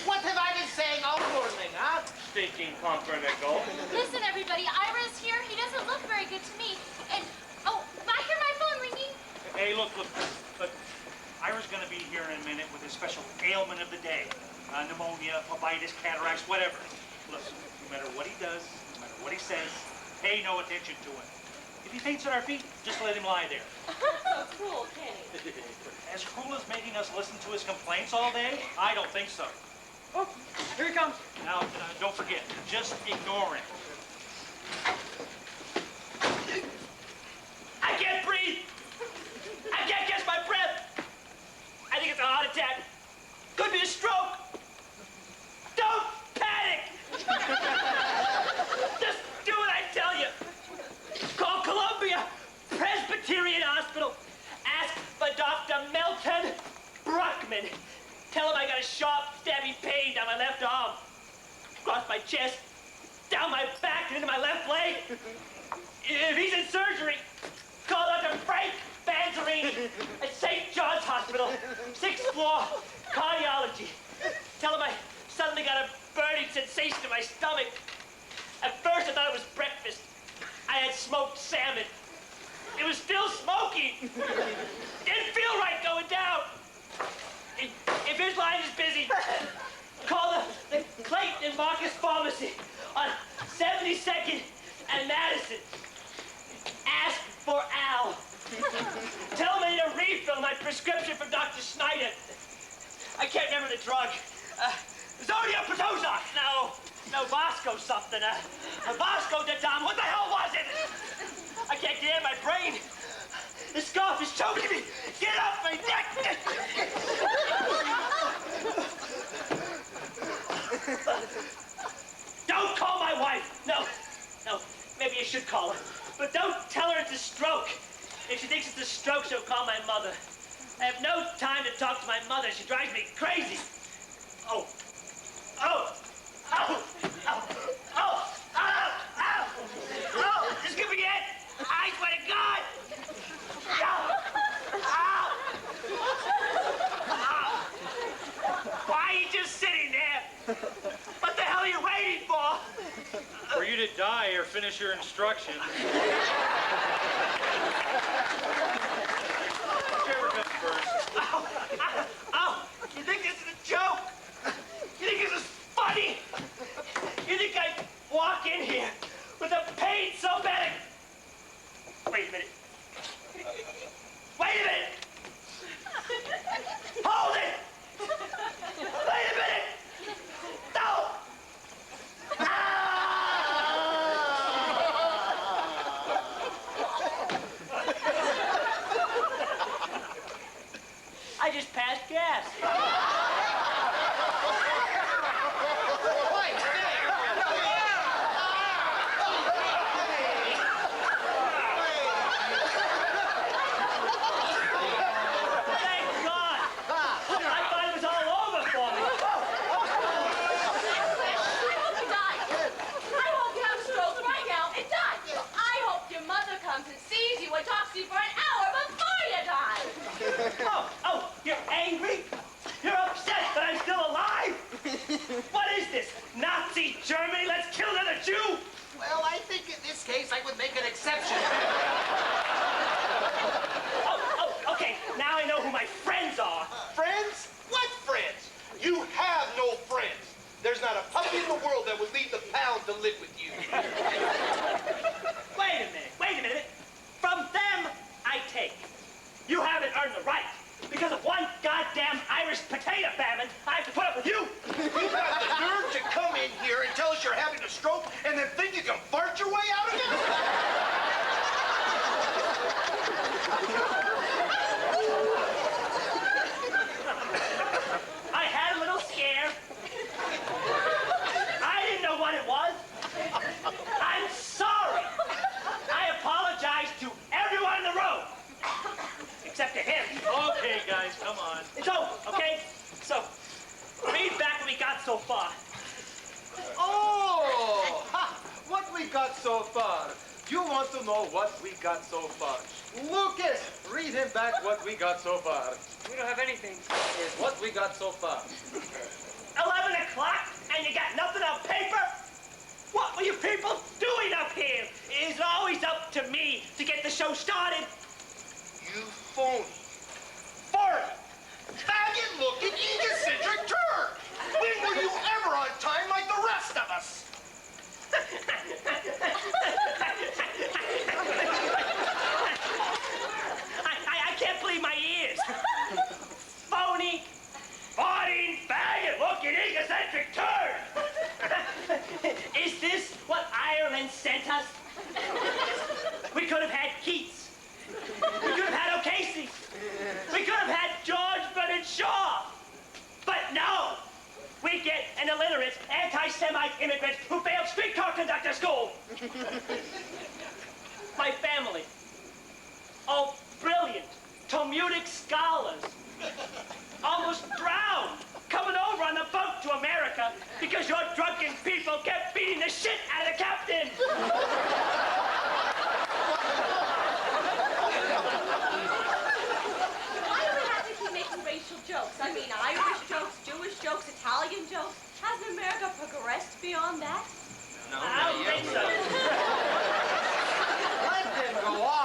What have I been saying all morning, huh? Stinking pumpernickel. Listen, everybody. Ira's here. He doesn't look very good to me. And, oh, I hear my phone ringing. Hey, look. Ira's going to be here in a minute with his special ailment of the day. Pneumonia, phlebitis, cataracts, whatever. Listen, no matter what he does, no matter what he says, pay no attention to him. If he faints at our feet, just let him lie there. So cruel, Kenny. As cruel as making us listen to his complaints all day? I don't think so. Oh, here he comes. Now, don't forget, just ignore him. I can't breathe. I can't catch my breath. I think it's a heart attack. Could be a stroke. Don't panic. Just do what I tell you. Call Columbia Presbyterian Hospital. Ask for Dr. Melton Bruckman. Tell him I got a sharp, stabbing pain down my left arm. Across my chest, down my back, and into my left leg. If he's in surgery, call Dr. Frank Banzarine at St. John's Hospital, 6th floor, cardiology. Tell him I suddenly got a burning sensation in my stomach. At first, I thought it was breakfast. I had smoked salmon. It was still smoky. Didn't feel right going down. If his line is busy, call the Clayton and Marcus Pharmacy on 72nd and Madison. Ask for Al. Tell him I need a refill of my prescription from Dr. Snyder. I can't remember the drug. Zodiac Protozoc. No, Bosco something. Bosco de Dom. What the hell was it? I can't get it in my brain. The scarf is choking me. Get off my neck. Don't call my wife. No, maybe you should call her. But don't tell her it's a stroke. If she thinks it's a stroke, she'll call my mother. I have no time to talk to my mother. She drives me crazy. Oh, this could be it. I swear to God. Why are you just sitting there? What the hell are you waiting for? For you to die or finish your instructions. Whichever comes first. You think this is a joke? You think this is funny? You think I walk in here with a pain so bad? Wait a minute. Wait a minute! Hold it! Wait a minute! No! guess. Thank God. I thought it was all over for me. I hope you die. I hope you have a stroke right now and die. I hope your mother comes and sees you and talks to you for an hour before you die. Oh, you're angry? You're upset that I'm still alive? What is this? Nazi Germany? Let's kill another Jew? Well, I think in this case I would make an exception. Okay, now I know who my friends are. Friends? What friends? You have no friends. There's not a puppy in the world that would leave the pound to live with you. Wait a minute. From them, I take. You haven't earned the right. Because of one goddamn Irish potato famine, I have to put up with you. You got the nerve to come in here and tell us you're having a stroke and then think you can fart your way out of it? I had a little scare. I didn't know what it was. I'm sorry. I apologize to everyone in the room. Except to him. Okay, guys, come on. So, okay? So, read back what we got so far. Oh! Ha! What we got so far? You want to know what we got so far? Lucas, read him back what we got so far. We don't have anything. Is what we got so far. 11 o'clock and you got nothing on paper? What were you people doing up here? It's always up to me to get the show started. You phony, farty, faggot-looking, egocentric turd! When were you ever on time like the rest of us? I can't believe my ears. Phony, farting, faggot-looking, egocentric turd! Is this what Ireland sent us? We could have had Keats. We could have had O'Casey. We could have had George Bernard Shaw. But no! We get an illiterate, anti-Semite immigrant who failed streetcar conductor school. My family. Oh, brilliant, Talmudic scholars. Almost drowned coming over on the boat to America because your drunken people kept beating the shit out of the captain. Why do we have to keep making racial jokes? I mean, Irish jokes, Jewish jokes, Italian jokes. Hasn't America progressed beyond that? No, I don't think so. Let them go on.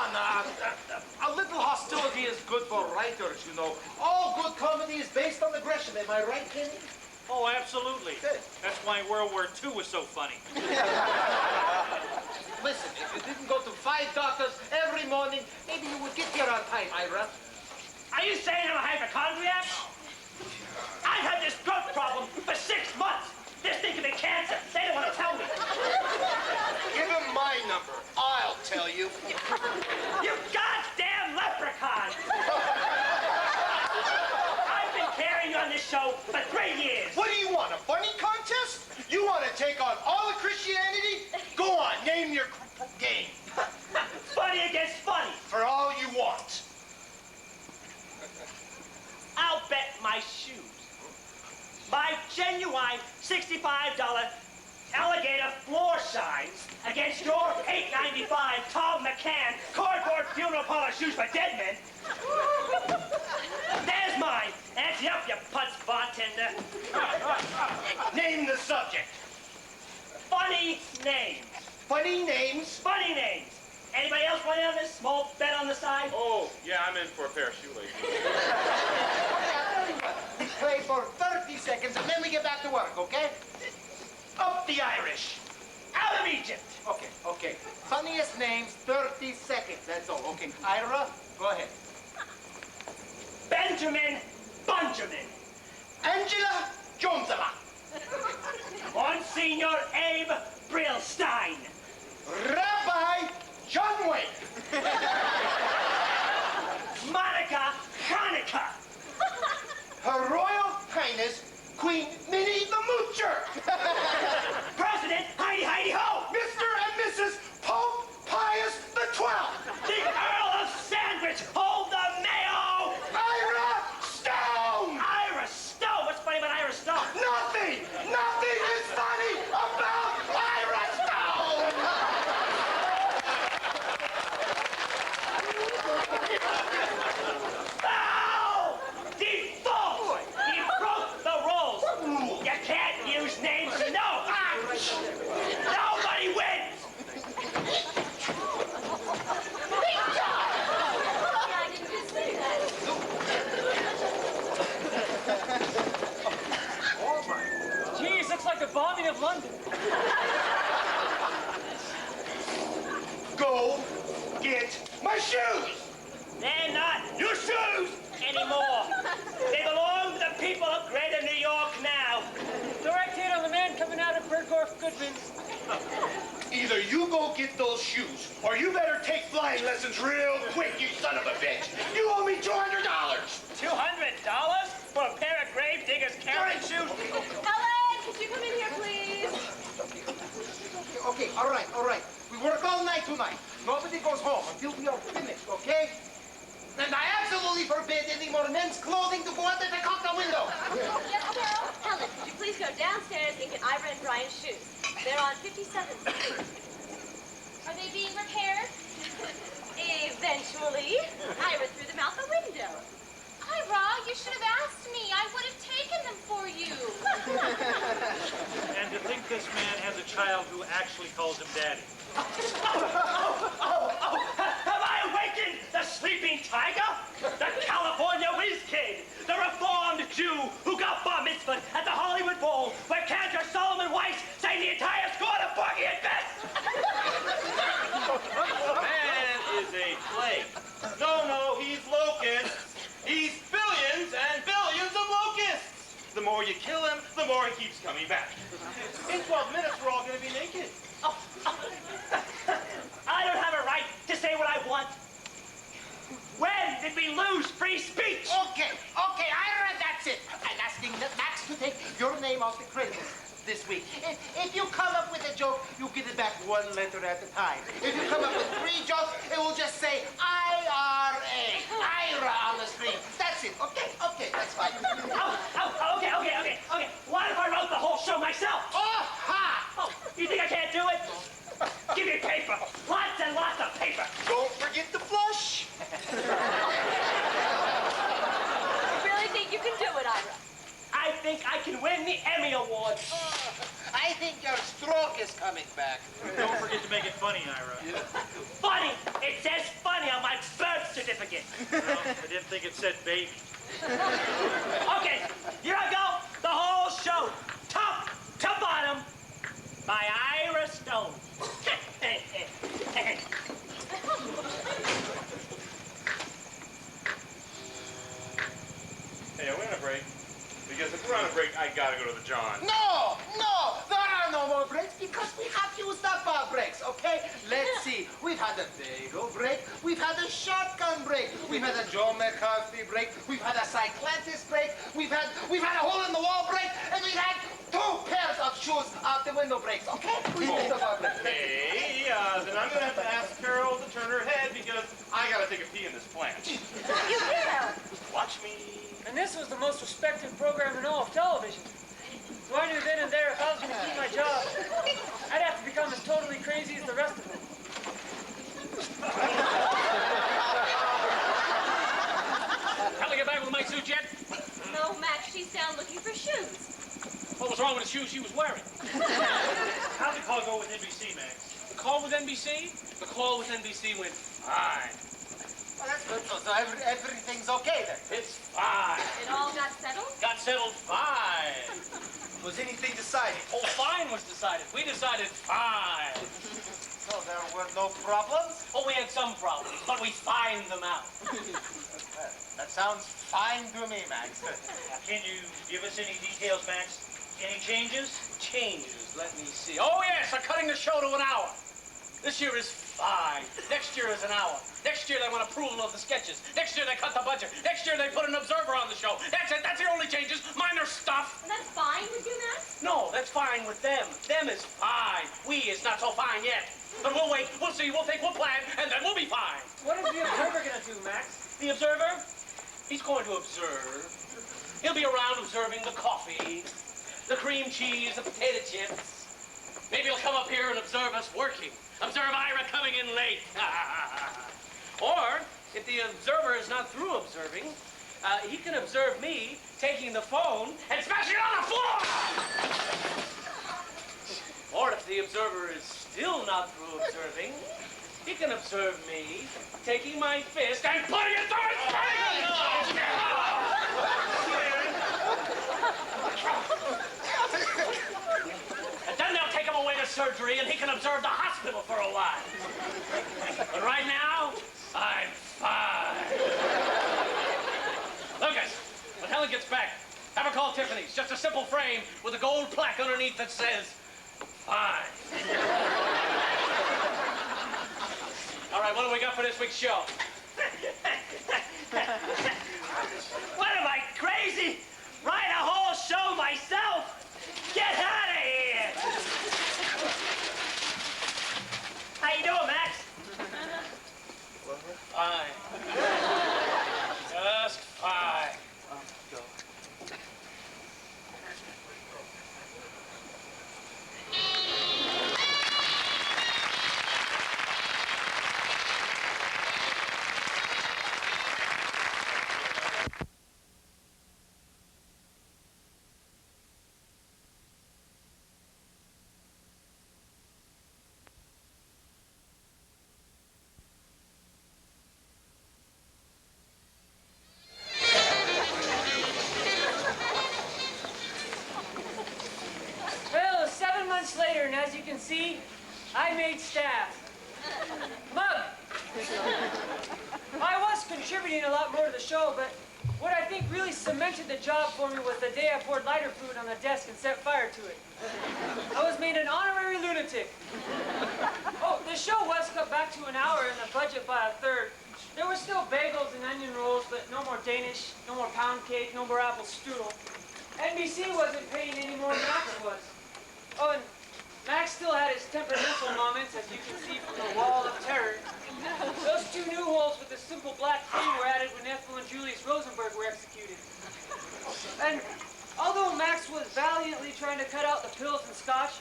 A little hostility is good for writers, you know. All good comedy is based on aggression. Am I right, Kenny? Oh, absolutely. Good. That's why World War II was so funny. Listen, if you didn't go to 5 doctors every morning, maybe you would get here on time, Ira. Are you saying I'm a hypochondriac? I've had this drug problem for 6 months. This thing could be cancer. They don't want to tell me. Give him my number. I'll tell you. You goddamn leprechaun! I've been carrying on this show for 3 years. What do you want, a funny contest? You want to take on all of Christianity? Go on, name your game. Funny against funny. For all you want. I'll bet my shoes. My genuine $65 alligator floor signs against your $8.95 Tom McCann cardboard funeral parlor shoes for dead men. There's mine. Ante up, you putz bartender. Name the subject. Funny names. Funny names? Funny names. Anybody else want in on this small bet on the side? Oh, yeah, I'm in for a pair of shoelaces. We play for 30 seconds and then we get back to work, okay? Up the Irish. Out of Egypt. Okay. Funniest names, 30 seconds. That's all. Okay. Ira, go ahead. Benjamin Bunjamin. Angela Jonesala. Monsignor Abe Brillstein. Rabbi John Wayne. Monica Hanukkah. My shoes! They're not your shoes anymore. They belong to the people of Greater New York now. Direct hit on the man coming out of Bergdorf Goodman's. Either you go get those shoes, or you better take flying lessons real quick, you son of a bitch. You owe me $200. $200 for a pair of grave diggers carrying shoes? Helen, could you come in here, please? Okay, all right. We work all night tonight. Nobody goes home until we are finished, okay? And I absolutely forbid any more men's clothing to go under the counter window. Yes, Carol. Helen, could you please go downstairs and get Ira and Brian's shoes? They're on 57th Street. Are they being repaired? Eventually. Ira threw them out the window. Ira, you should have asked me. I would have taken them for you. And to think this man has a child who actually calls him daddy. Have I awakened the sleeping tiger? The California whiz kid? The reformed Jew who got bar mitzvahed at the Hollywood Bowl where Cantor Solomon Weiss sang the entire score to Porgy and Bess? Man is a plague. No, he's locusts. He's billions and billions of locusts. The more you kill him, the more he keeps coming back. In 12 minutes, we're all going to be naked. I don't have a right to say what I want. When did we lose free speech? Okay, Ira, that's it. I'm asking Max to take your name off the credits this week. If you come up with a joke, you get it back one letter at a time. If you come up with 3 jokes, it will just say IRA, Ira on the screen. That's it, okay, that's fine. Okay. What if I wrote the whole show myself? Oh, ha! Oh, you think I can't do it? Give me paper. Lots and lots of paper. Don't forget the flush. I really think you can do it, Ira. I think I can win the Emmy Award. I think your stroke is coming back. Don't forget to make it funny, Ira. Funny. It says funny on my birth certificate. Well, I didn't think it said baby. Okay, here I go. The whole show, top to bottom, by Ira Stone. Hey, are we on a break? Because if we're on a break, I gotta go to the John. No, there are no more breaks because we have used up our breaks, okay? Let's see. We've had a bagel break. We've had a shotgun break. We've had a Joe McCarthy break. We've had a Cyclantis break. We've had a hole-in-the-wall break. And we've had 2 pairs of shoes out the window breaks, okay? We've used up our breaks. Hey, then I'm gonna have to ask Carol to turn her head because I gotta take a pee in this plant. You will. Watch me. And this was the most respected program in all of television. So I knew then and there if I was going to keep my job, I'd have to become as totally crazy as the rest of them. Helen, get back with my suit yet? No, Max, she's down looking for shoes. What was wrong with the shoes she was wearing? How'd the call go with NBC, Max? The call with NBC? The call with NBC went fine. Well, that's good. So everything's okay then. It's fine. It all got settled? Got settled fine. Was anything decided? Oh, fine was decided. We decided fine. So there were no problems? Oh, we had some problems, but we fined them out. That sounds fine to me, Max. Can you give us any details, Max? Any changes? Changes, let me see. Oh, yes, they're cutting the show to an hour. This year is fine. Next year is an hour. Next year they want approval of the sketches. Next year they cut the budget. Next year they put an observer on the show. That's it. That's the only changes. Minor stuff. And that's fine with you, Max? No, that's fine with them. Them is fine. We is not so fine yet. But we'll wait. We'll see. We'll think. We'll plan. And then we'll be fine. What is the Observer going to do, Max? The observer? He's going to observe. He'll be around observing the coffee, the cream cheese, the potato chips. Maybe he'll come up here and observe us working. Observe Ira coming in late. Or, if the observer is not through observing, he can observe me taking the phone and smashing it on the floor! Or if the observer is still not through observing, he can observe me taking my fist and putting it through his face! And then they'll take him away to surgery and he can observe the hospital for a while. But right now, I'm fine. Lucas, when Helen gets back, have her call Tiffany's. Just a simple frame with a gold plaque underneath that says, fine. All right, what do we got for this week's show? What am I, crazy? Write a whole show myself? Get out of here! How you doing, Max? Fine. Just fine. Well, 7 months later, and as you can see, I made staff. Mug! I was contributing a lot more to the show, but what I think really cemented the job for me was the day I poured lighter fluid on the desk and set fire to it. I was made an honorary lunatic. Oh, the show was cut back to an hour and the budget by a third. There were still bagels and onion rolls, but no more Danish, no more pound cake, no more apple strudel. NBC wasn't paying any more than Max was. Oh, and Max still had his temperamental moments, as you can see from the wall of terror. Those 2 new holes with the simple black frame were added when Ethel and Julius Rosenberg were executed. And although Max was valiantly trying to cut out the pills and scotch,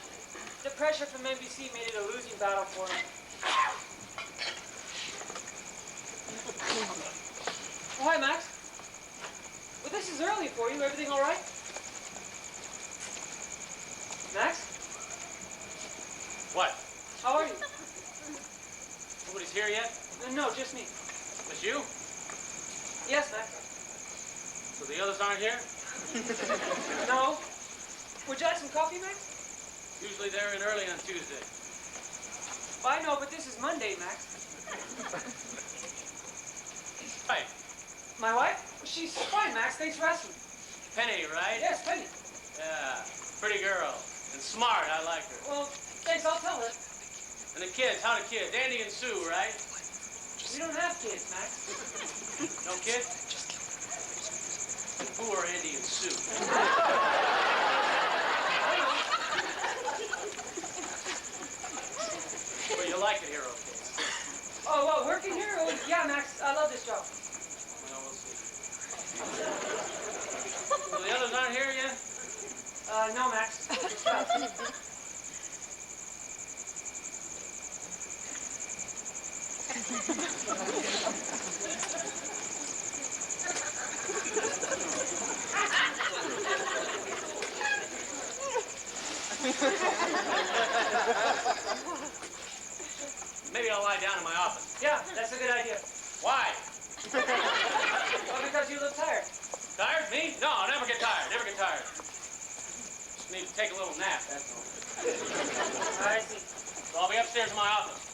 the pressure from NBC made it a losing battle for him. Oh, hi, Max. Well, this is early for you. Everything all right? Max? What? How are you? Nobody's here yet? No, just me. Just you? Yes, Max. So the others aren't here? No. Would you like some coffee, Max? Usually they're in early on Tuesday. I know, but this is Monday, Max. Right. My wife? She's fine, Max. Thanks for asking. Penny, right? Yes, Penny. Yeah. Pretty girl. And smart. I like her. Well, thanks. I'll tell her. And the kids. How the kids? Andy and Sue, right? We don't have kids, Max. No kids? Who are Andy and Sue? Well, you like it here, okay? Oh, well, working here? Oh, yeah, Max. I love this job. Well, we'll see. So the others aren't here yet? No, Max. Maybe I'll lie down in my office. Yeah, that's a good idea. Why? Well, because you look tired. Tired? Me? No, I'll never get tired. Never get tired. Just need to take a little nap, that's all. I see. So I'll be upstairs in my office.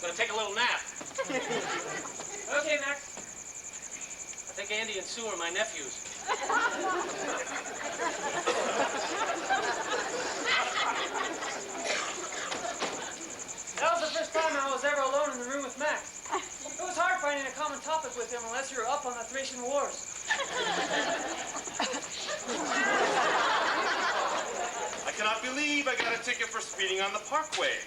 Gonna take a little nap. Okay, Max. I think Andy and Sue are my nephews. That was the first time I was ever alone in the room with Max. It was hard finding a common topic with him unless you were up on the Thracian Wars. I cannot believe I got a ticket for speeding on the parkway.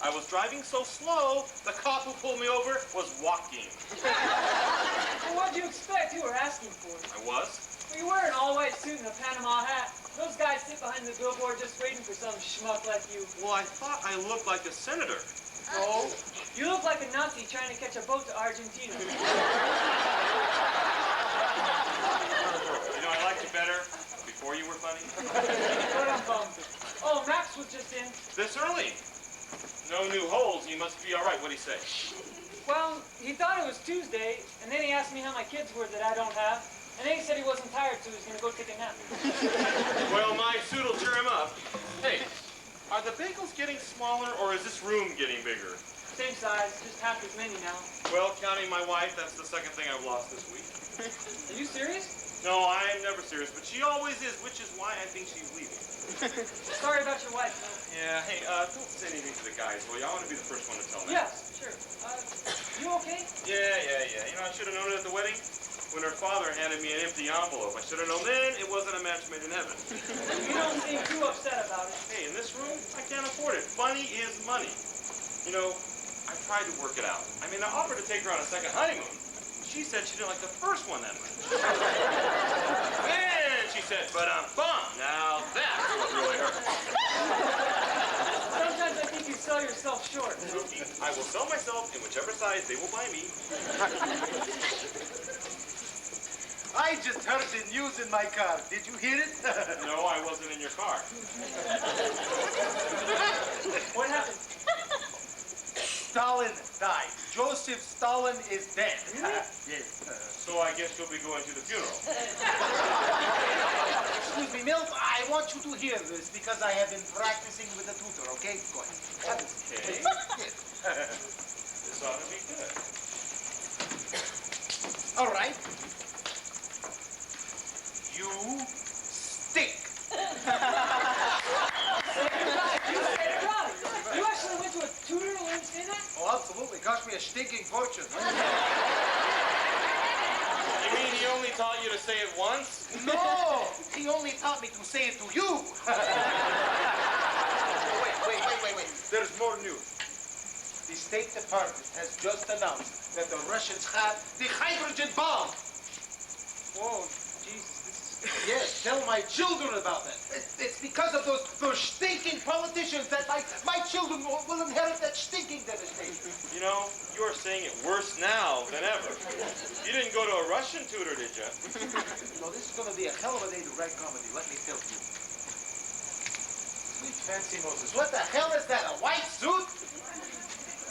I was driving so slow, the cop who pulled me over was walking. Well, what'd you expect? You were asking for it. I was? Well, you wear an all-white suit and a Panama hat. Those guys sit behind the billboard just waiting for some schmuck like you. Well, I thought I looked like a senator. Oh? You look like a Nazi trying to catch a boat to Argentina. You know, I liked you better before you were funny. What a bum. Oh, Max was just in. This early. No new holes, you must be all right. What'd he say? Well, he thought it was Tuesday, and then he asked me how my kids were that I don't have. And then he said he wasn't tired, so he was going to go take a nap. Well, my suit'll cheer him up. Hey, are the bagels getting smaller, or is this room getting bigger? Same size, just half as many now. Well, counting my wife, that's the second thing I've lost this week. Are you serious? No, I'm never serious, but she always is, which is why I think she's leaving. Sorry about your wife, man. Yeah, hey, don't say anything to the guys, will you? I want to be the first one to tell them. Yes, sure. You okay? Yeah. You know, I should have known it at the wedding when her father handed me an empty envelope. I should have known then it wasn't a match made in heaven. You don't seem too upset about it. Hey, in this room, I can't afford it. Money is money. You know, I tried to work it out. I mean, I offered to take her on a second honeymoon. She said she didn't like the first one that much. Then she said, but I'm bummed. Now that's what really hurt. Sometimes I think you sell yourself short. Rookie, I will sell myself in whichever size they will buy me. I just heard the news in my car. Did you hear it? No, I wasn't in your car. What happened? Stalin died. Joseph Stalin is dead. Yes. So I guess you'll be going to the funeral. Excuse me, Milf. I want you to hear this because I have been practicing with a tutor, okay? Go ahead. Okay. This ought to be good. All right. You stink. You actually went to a tutor to learn to say that? Oh, absolutely. Cost me a stinking fortune. You mean he only taught you to say it once? No! He only taught me to say it to you. Wait. There's more news. The State Department has just announced that the Russians have the hydrogen bomb. Whoa, Jesus. Yes, tell my children about that. It's because of those stinking politicians that my children will inherit that stinking devastation. You know, you're saying it worse now than ever. You didn't go to a Russian tutor, did you? Well, this is going to be a hell of a day to write comedy, let me tell you. Sweet fancy Moses, what the hell is that, a white suit?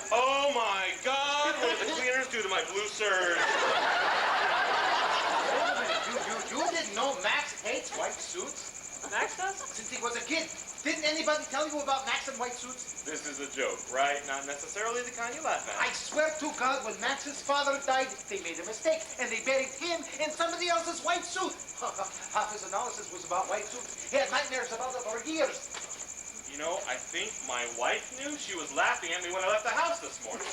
Oh my God, what did the cleaners do to my blue serge? You didn't know Max hates white suits? Max does? Since he was a kid. Didn't anybody tell you about Max and white suits? This is a joke, right? Not necessarily the kind you laugh at. I swear to God, when Max's father died, they made a mistake, and they buried him in somebody else's white suit. Half his analysis was about white suits. He had nightmares about it for years. You know, I think my wife knew. She was laughing at me when I left the house this morning.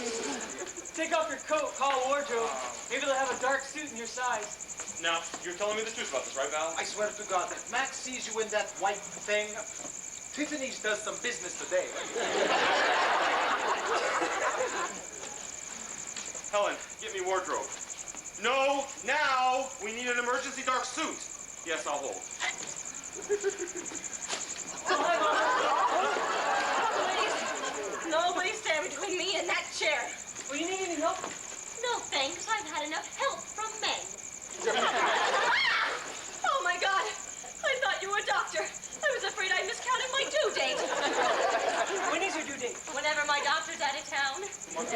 Take off your coat, call a wardrobe. Maybe they'll have a dark suit in your size. Now, you're telling me the truth about this, right, Val? I swear to God, if Max sees you in that white thing, Tiffany's does some business today. Helen, get me wardrobe. No, now! We need an emergency dark suit. Yes, I'll hold. Please, nobody stand between me and that chair. Well, you need any help? No, thanks. I've had enough help from men. Oh, my God. I thought you were a doctor. I was afraid I miscounted my due date. When is your due date? Whenever my doctor's out of town. Come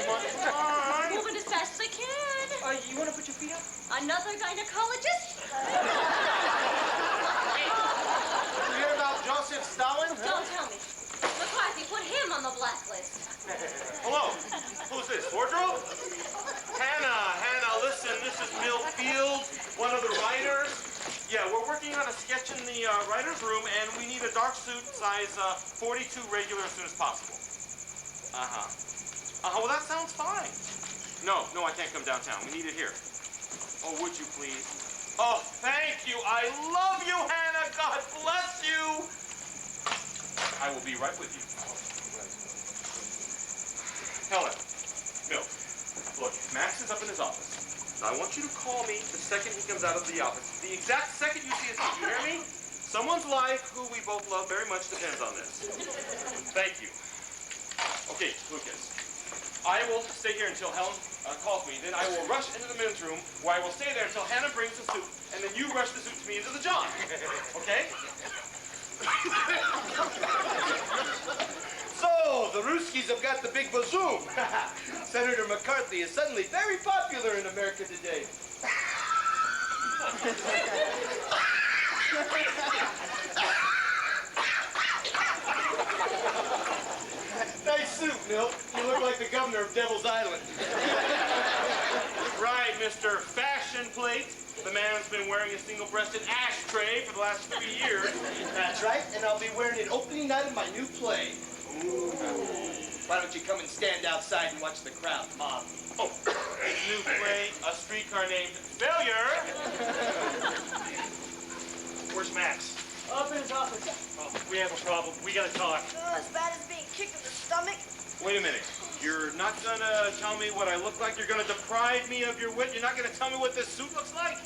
Moving as fast as I can. You want to put your feet up? Another gynecologist? You hear about Joseph Stalin? Don't tell me. McCarthy put him on the blacklist. Hello. Who's this? Wardrobe? Hannah, listen. This is Mill Field, one of the writers. Yeah, we're working on a sketch in the writer's room, and we need a dark suit size 42 regular as soon as possible. Well, that sounds fine. No, I can't come downtown. We need it here. Oh, would you please? Oh, thank you. I love you, Hannah. God bless you. I will be right with you. Helen, Mill, look, Max is up in his office. Now, I want you to call me the second he comes out of the office. The exact second you see his face. You hear me? Someone's life, who we both love very much, depends on this. Thank you. Okay, Lucas. I will stay here until Helen calls me. Then I will rush into the men's room, where I will stay there until Hannah brings the suit, and then you rush the suit to me into the John. Okay? So, the Ruskies have got the big bazoom. Senator McCarthy is suddenly very popular in America today. Milt. You look like the governor of Devil's Island. Right, Mr. Fashion Plate. The man's been wearing a single-breasted ashtray for the last 3 years. That's right, and I'll be wearing it opening night of my new play. Ooh. Why don't you come and stand outside and watch the crowd mob? Oh, his new play, A Streetcar Named Failure. Where's Max? Up in his office. Oh, we have a problem. We gotta talk. As bad as being kicked in the stomach. Wait a minute. You're not gonna tell me what I look like? You're gonna deprive me of your wit? You're not gonna tell me what this suit looks like?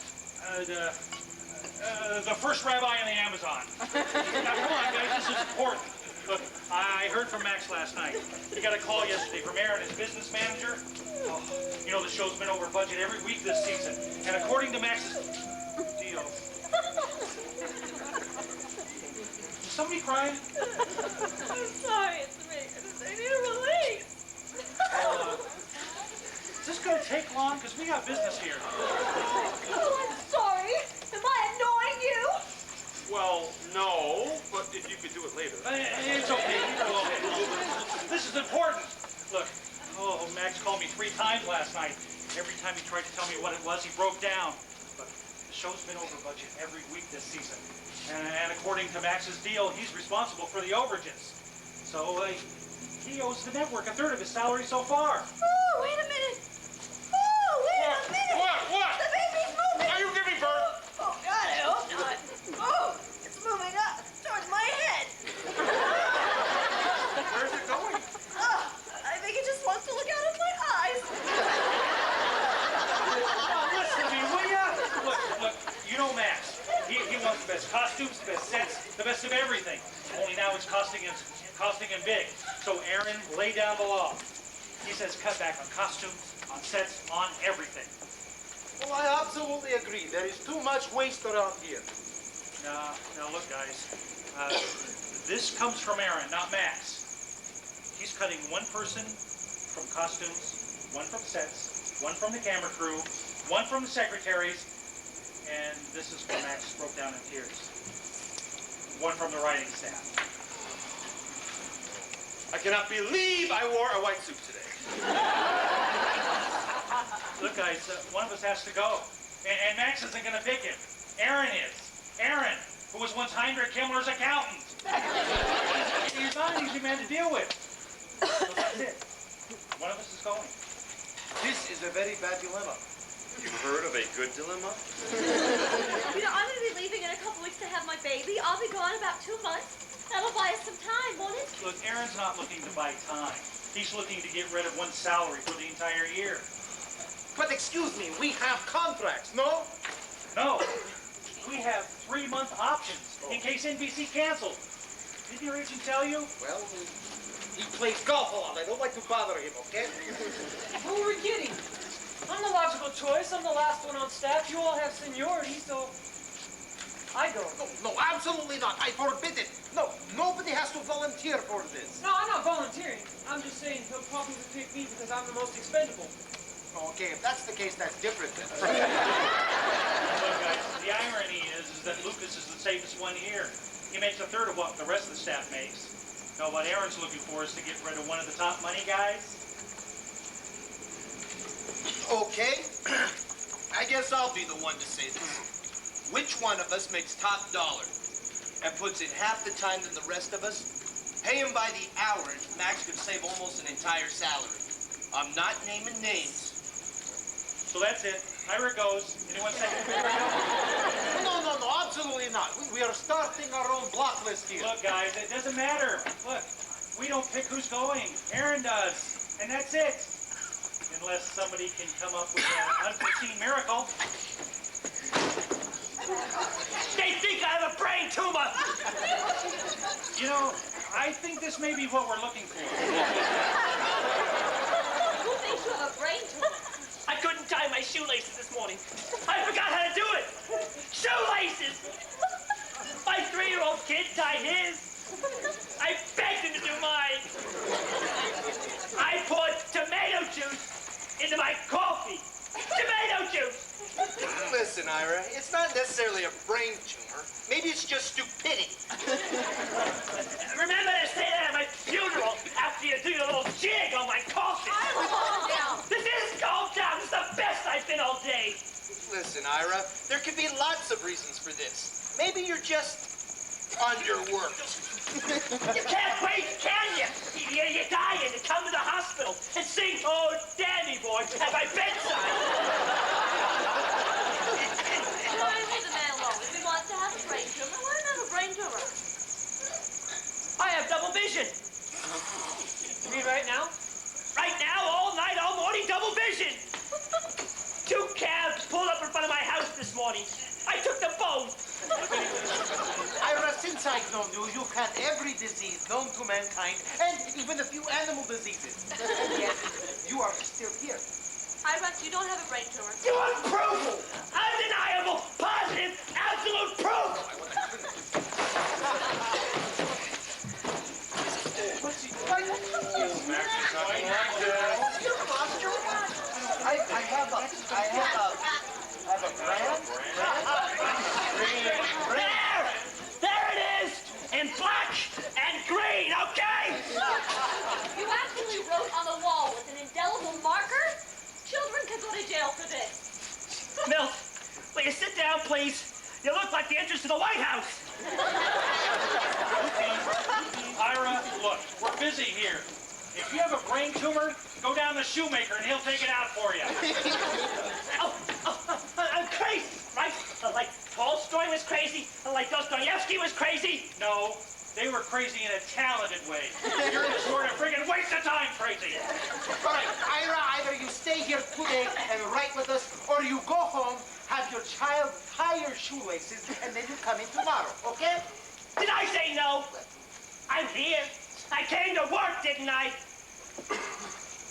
The first rabbi in the Amazon. Now, come on, guys, this is important. Look, I heard from Max last night. He got a call yesterday from Aaron, his business manager. Oh, you know, the show's been over budget every week this season. And according to Max's deal... Is somebody crying? I'm sorry, it's me. I need a release. Is this going to take long? Because we got business here. Oh, I'm sorry. Am I annoying you? Well, no, but if you could do it later. It's okay. This is important. Look, Max called me 3 times last night. Every time he tried to tell me what it was, he broke down. Look, the show's been over budget every week this season. And according to Max's deal, he's responsible for the overages. So, he owes the network 1/3 of his salary so far. Oh, wait a minute. Oh, wait a minute. What? The baby's moving. Are you giving birth? Oh, God, I hope not. Oh, it's moving up towards my head. Where's it going? Oh, I think it just wants to look out of my eyes. Listen to me, will ya? Look, you know Max. He wants the best costumes, the best sets, the best of everything. Only now it's costing him big. So Aaron, lay down the law. He says cut back on costumes, on sets, on everything. Well, I absolutely agree. There is too much waste around here. Now look, guys. This comes from Aaron, not Max. He's cutting 1 person from costumes, 1 from sets, 1 from the camera crew, 1 from the secretaries, and this is where Max broke down in tears. 1 from the writing staff. I cannot believe I wore a white suit today. Look, guys, one of us has to go. And Max isn't going to pick him. Aaron is. Aaron, who was once Heinrich Himmler's accountant. He's not an easy man to deal with. So that's it. One of us is going. This is a very bad dilemma. You heard of a good dilemma? You know, I'm going to be leaving in a couple weeks to have my baby. I'll be gone about 2 months. That'll buy us some time, won't it? Look, Aaron's not looking to buy time. He's looking to get rid of 1 salary for the entire year. But excuse me, we have contracts, no? No. We have 3-month options in case NBC cancels. Didn't your agent tell you? Well, he plays golf a lot. I don't like to bother him, okay? Who are we kidding? I'm the logical choice. I'm the last one on staff. You all have seniority, so I go. No, absolutely not. I forbid it. No, nobody has to volunteer for this. No, I'm not volunteering. I'm just saying he'll probably pick me because I'm the most expendable. Okay, if that's the case, that's different then. Look, guys, the irony is that Lucas is the safest one here. He makes 1/3 of what the rest of the staff makes. Now, what Aaron's looking for is to get rid of one of the top money guys. Okay. I guess I'll be the one to say this. Which one of us makes top dollar and puts in half the time than the rest of us? Pay him by the hour, and Max could save almost an entire salary. I'm not naming names. So that's it. Ira goes. Anyone second the figure? No, absolutely not. We are starting our own block list here. Look, guys, it doesn't matter. Look, we don't pick who's going. Aaron does. And that's it. Unless somebody can come up with an unforeseen miracle. They think I have a brain tumor! You know, I think this may be what we're looking for. Who thinks you have a brain tumor? I couldn't tie my shoelaces this morning. I forgot how to do it! Shoelaces! My 3-year-old kid tied his. I begged him to do mine. I poured tomato juice into my coffee. Tomato juice! Listen, Ira, it's not necessarily a brain tumor. Maybe it's just stupidity. Remember to say that at my funeral after you do your little jig! just underworked. You can't wait, can you? You're dying to come to the hospital and sing "Oh, Danny Boy" at my bedside. Why leave the man alone? If he wants to have a brain tumor, let him have a brain tumor. I have double vision. You mean right now? Right now, all night, all morning, double vision. 2 cabs pulled up in front of my house this morning. I took the boat. Ira, since I've known you, you've had every disease known to mankind, and even a few animal diseases. And yet, you are still here. Ira, you don't have a brain tumor. You want proof? Undeniable, positive, absolute proof. I have a brand? There it is, in black and green, okay? You actually wrote on the wall with an indelible marker? Children could go to jail for this. Milt, will you sit down, please? You look like the entrance to the White House. Ira, look, we're busy here. If you have a brain tumor, go down to Shoemaker and he'll take it out for you. I'm crazy, right? Like Tolstoy was crazy, like Dostoevsky was crazy. No, they were crazy in a talented way. You're just sort of friggin' waste of time crazy. All right, Ira, either you stay here today and write with us, or you go home, have your child tie your shoelaces, and then you come in tomorrow, okay? Did I say no? I'm here. I came to work, didn't I?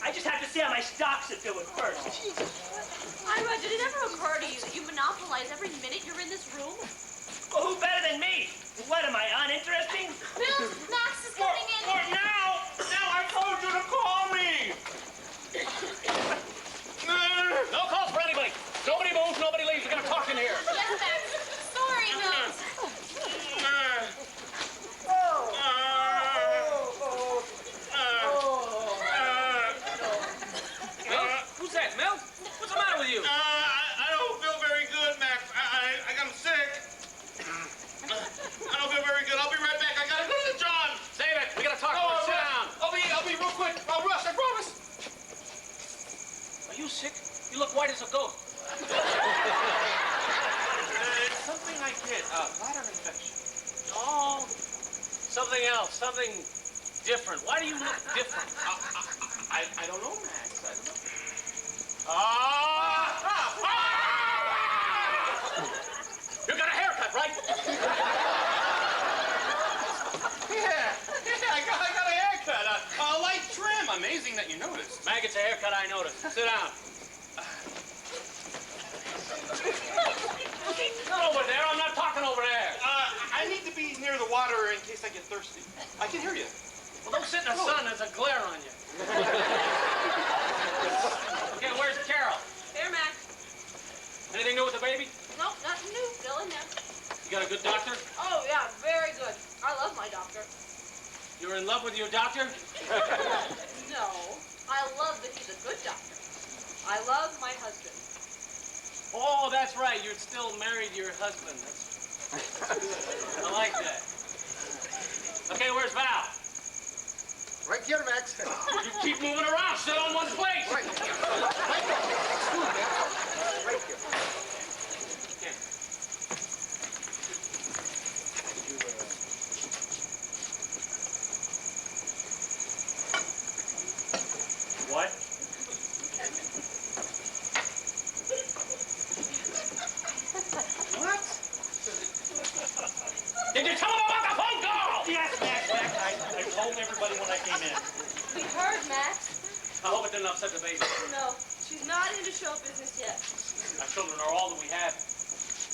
I just have to see how my stocks are doing first. Ira, did it ever occur to you that you monopolize every minute you're in this room? Well, who better than me? What, am I uninteresting? Bill, Max is coming in. What now? Now I told you to call me. No calls for anybody. Nobody moves, nobody leaves. We're gonna talk in here. Yes, Max. Sorry, Bill. Who's that, Mel? What's the matter with you? I don't feel very good, Max. I got sick. I don't feel very good. I'll be right back. I gotta go to John. Save it. We gotta talk No, first. Sit down. I'll be real quick. I'll rush. I promise. Are you sick? You look white as a goat. It's something I get. Bladder infection. Oh, something else. Something different. Why do you look different? I don't know, Max. I don't know. You got a haircut, right? Yeah, I got a haircut. A light trim. Amazing that you noticed. Maggot's a haircut, I noticed. Sit down. Not over there. I'm not talking over there. I need to be near the water in case I get thirsty. I can hear you. Well, don't sit in the sun. There's a glare on you. Okay, where's Carol? Here, Max. Anything new with the baby? Nope, nothing new. Still in there. You got a good doctor? Oh, yeah, very good. I love my doctor. You're in love with your doctor? No, I love that he's a good doctor. I love my husband. Oh, that's right. You're still married to your husband. I like that. Okay, where's Val? Right here, Max. You keep moving around. Sit on one place. Right here. Right here. Excuse me. Right here. Yeah. What? What? Did you tell him about the phone call? Yes, Max. I told everybody when I came in. We heard, Max. I hope it didn't upset the baby. No, she's not into show business yet. Our children are all that we have.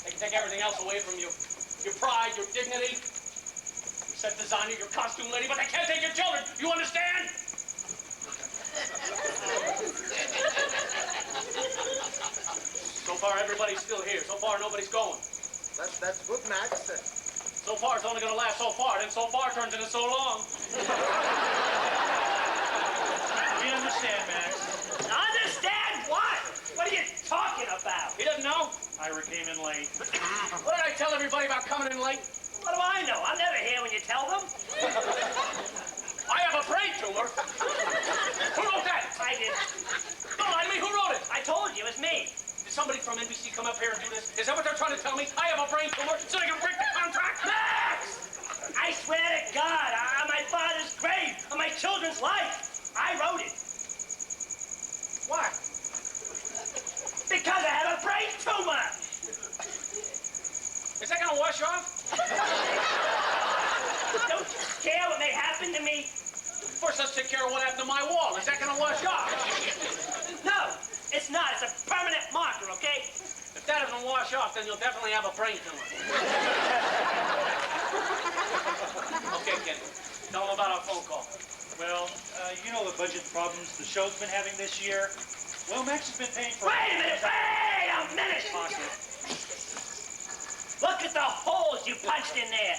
They can take everything else away from you. Your pride, your dignity. You set designer, your costume lady, but they can't take your children. You understand? So far, everybody's still here. So far, nobody's going. That's good, Max. So far, it's only going to last so far. Then so far turns into so long. We understand, Max. Understand what? What are you talking about? He doesn't know? I Ira came in late. What did I tell everybody about coming in late? What do I know? I'm never here when you tell them. I have a brain tumor. Who wrote that? I did. Don't lie to me. Who wrote it? I told you, it was me. Did somebody from NBC come up here and do this? Is that what they're trying to tell me? I have a brain tumor so they can break the contract? Max! I swear to God, on my father's grave, on my children's life, I wrote it. Why? Because I have a brain tumor. Is that gonna wash off? Don't you care what may happen to me? First, let's take care of what happened to my wall. Is that gonna wash off? No, it's not. It's a permanent marker, okay? If that doesn't wash off, then you'll definitely have a brain tumor. Okay, Kenny. Tell them about our phone call. Well, you know the budget problems the show's been having this year. Well, Max has been paying for... Wait a minute! Look at the holes you punched in there.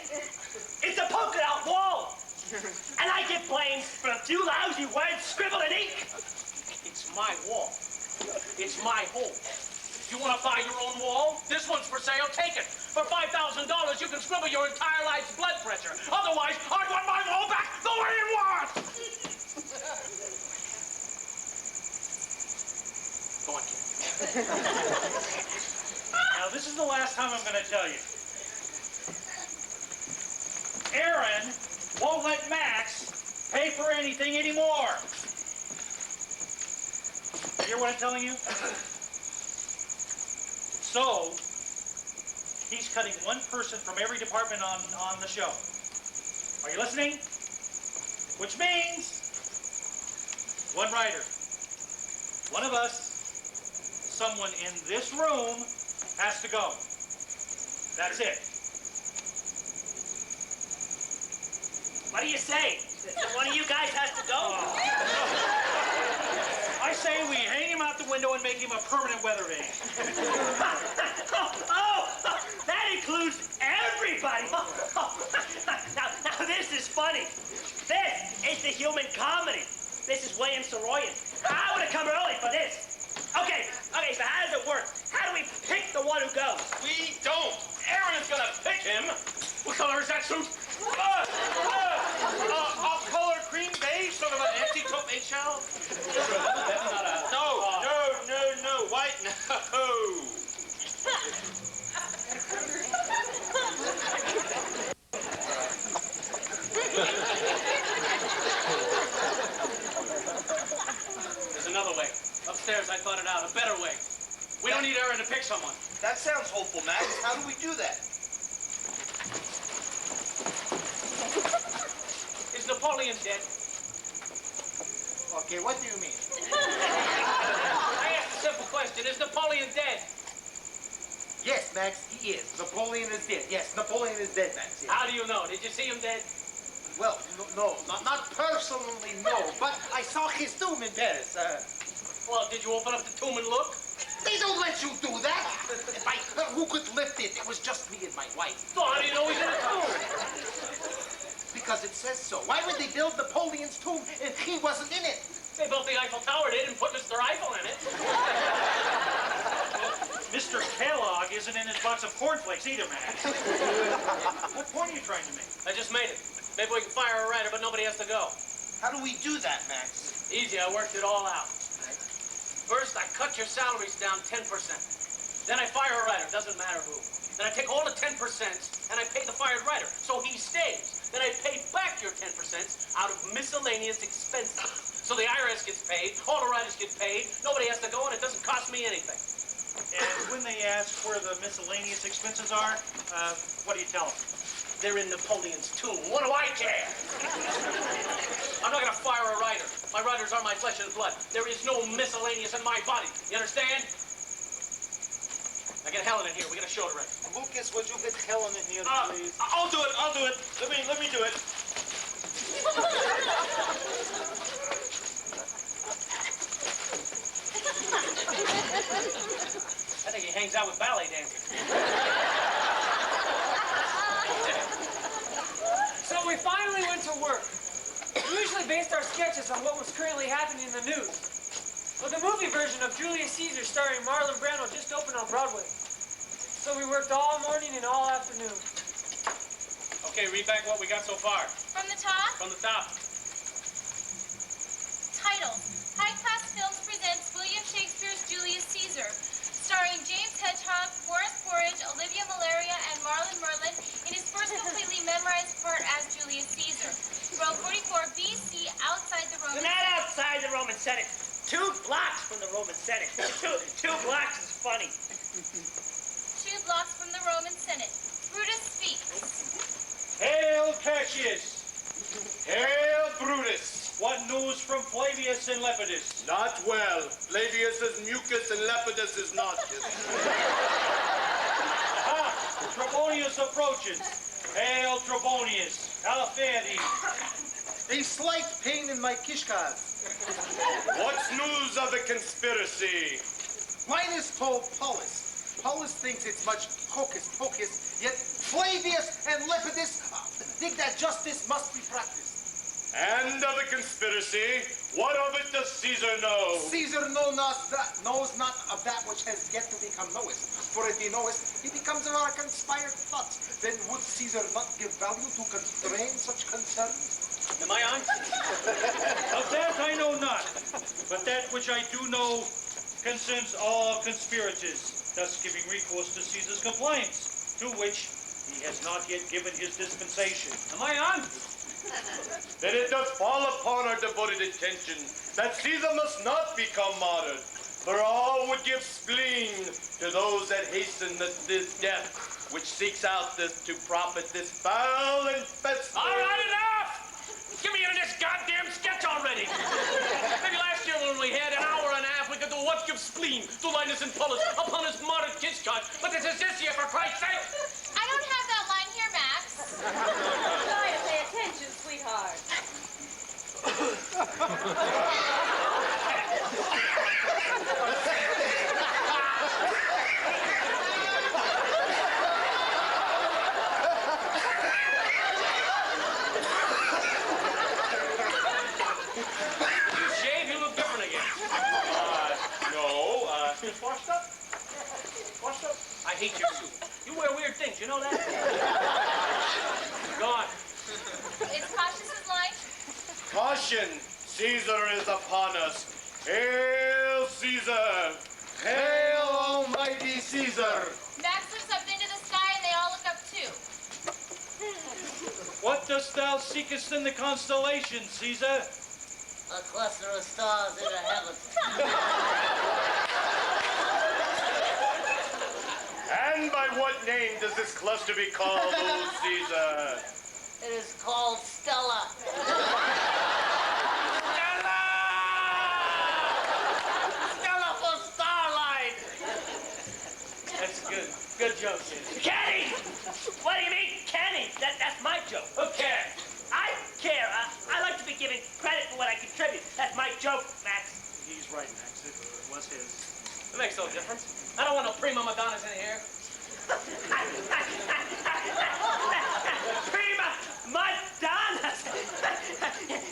It's a polka dot wall. And I get blamed for a few lousy words scribbled in ink. It's my wall. It's my home. You want to buy your own wall? This one's for sale. Take it. For $5,000, you can scribble your entire life's blood pressure. Otherwise, I want my wall back the way it was. Go on, kid. Now, this is the last time I'm going to tell you. Aaron won't let Max pay for anything anymore. You hear what I'm telling you? So, he's cutting one person from every department on the show. Are you listening? Which means one writer, one of us, someone in this room has to go. That's it. What do you say? One of you guys has to go? I say we hang him out the window and make him a permanent weather vane. That includes everybody. Now this is funny. This is the human comedy. This is William Saroyan. I would have come early for this. Okay, so how does it work? How do we pick the one who goes? We don't. Aaron is gonna pick him. What color is that suit? Off color cream beige, sort of an anti-taupe eggshell. No, white, no. There's another way. Upstairs, I thought it out. A better way. We don't need Aaron to pick someone. That sounds hopeful, Max. How do we do that? Is Napoleon dead? Okay, what do you mean? I asked a simple question. Is Napoleon dead? Yes, Max, he is. Napoleon is dead. Yes, Napoleon is dead, Max. Yes. How do you know? Did you see him dead? Well, no, not personally, no. But I saw his tomb in Paris. Well, did you open up the tomb and look? They don't let you do that. Who could lift it? It was just me and my wife. So how do you know he's in a tomb? Because it says so. Why would they build Napoleon's tomb if he wasn't in it? They built the Eiffel Tower. They didn't put Mr. Eiffel in it. Mr. Kellogg isn't in his box of cornflakes either, Max. What point are you trying to make? I just made it. Maybe we can fire a writer, but nobody has to go. How do we do that, Max? Easy, I worked it all out. First, I cut your salaries down 10%. Then I fire a writer, doesn't matter who. Then I take all the 10% and I pay the fired writer, so he stays. Then I pay back your 10% out of miscellaneous expenses. So the IRS gets paid, all the writers get paid, nobody has to go, and it doesn't cost me anything. And when they ask where the miscellaneous expenses are, what do you tell them? They're in Napoleon's tomb. What do I care? I'm not gonna fire a writer. My writers are my flesh and blood. There is no miscellaneous in my body. You understand? Now get Helen in here. We got a show to write. Lucas, would you get Helen in here, please? I'll do it. Let me do it. I think he hangs out with ballet dancers. So we finally went to work. We usually based our sketches on what was currently happening in the news. Well, the movie version of Julius Caesar starring Marlon Brando just opened on Broadway. So we worked all morning and all afternoon. Okay, read back what we got so far. From the top, From the top. title, High Class Films presents William Shakespeare's Julius Caesar, starring James Hedgehog, Boris Porridge, Olivia Malaria, and Marlon Merlin in his first completely memorized part as Julius Caesar. Rome 44 BC, outside the Roman Not outside the Roman Senate. 2 blocks from the Roman Senate. Two blocks is funny. 2 blocks from the Roman Senate. Brutus speaks. Hail Cassius! Hail, Brutus! What news from Flavius and Lepidus? Not well. Flavius's mucus and Lepidus is nauseous. Ah, Trebonius approaches. Hail Trebonius! How fare thee? A slight pain in my kishkas. What's news of the conspiracy? Mine is told Paulus. Paulus thinks it's much hocus pocus, yet Flavius and Lepidus think that justice must be practiced. And of the conspiracy, what of it does Caesar know? Caesar knows not of that which has yet to become knowest. For if he knowest, he becomes of our conspired thoughts. Then would Caesar not give value to constrain such concerns? Am I on? Of that I know not, but that which I do know concerns all conspirators, thus giving recourse to Caesar's compliance, to which he has not yet given his dispensation. Am I on? Then it does fall upon our devoted attention that Caesar must not become martyred, for all would give spleen to those that hasten this death, which seeks out this to profit this foul infested. All right, enough! Give me into this goddamn sketch already. Maybe last year when we had an hour and a half, we could do what give spleen to Linus and Paulus upon his martyred Kishkot. But this is this year, for Christ's sake! I don't have that line here, Max. Try to pay attention, sweetheart. Shave, you look different again. No, washed up? Washed up? I hate your suit. You wear weird things, you know that? Go on. It's Cassius's line. Caution, Caesar is upon us. Hail, Caesar! Hail, almighty Caesar! Max looks up into the sky and they all look up too. What dost thou seekest in the constellations, Caesar? A cluster of stars in the heavens. And by what name does this cluster be called, O Caesar? It is called Stella. Stella for starlight. That's good. Good joke, Caesar. Kenny! What do you mean, Kenny? That's my joke. Who cares? I care. I like to be given credit for what I contribute. That's my joke, Max. He's right, Max. It was his. It makes no difference. I don't want no prima madonnas in here. Prima Madonnas!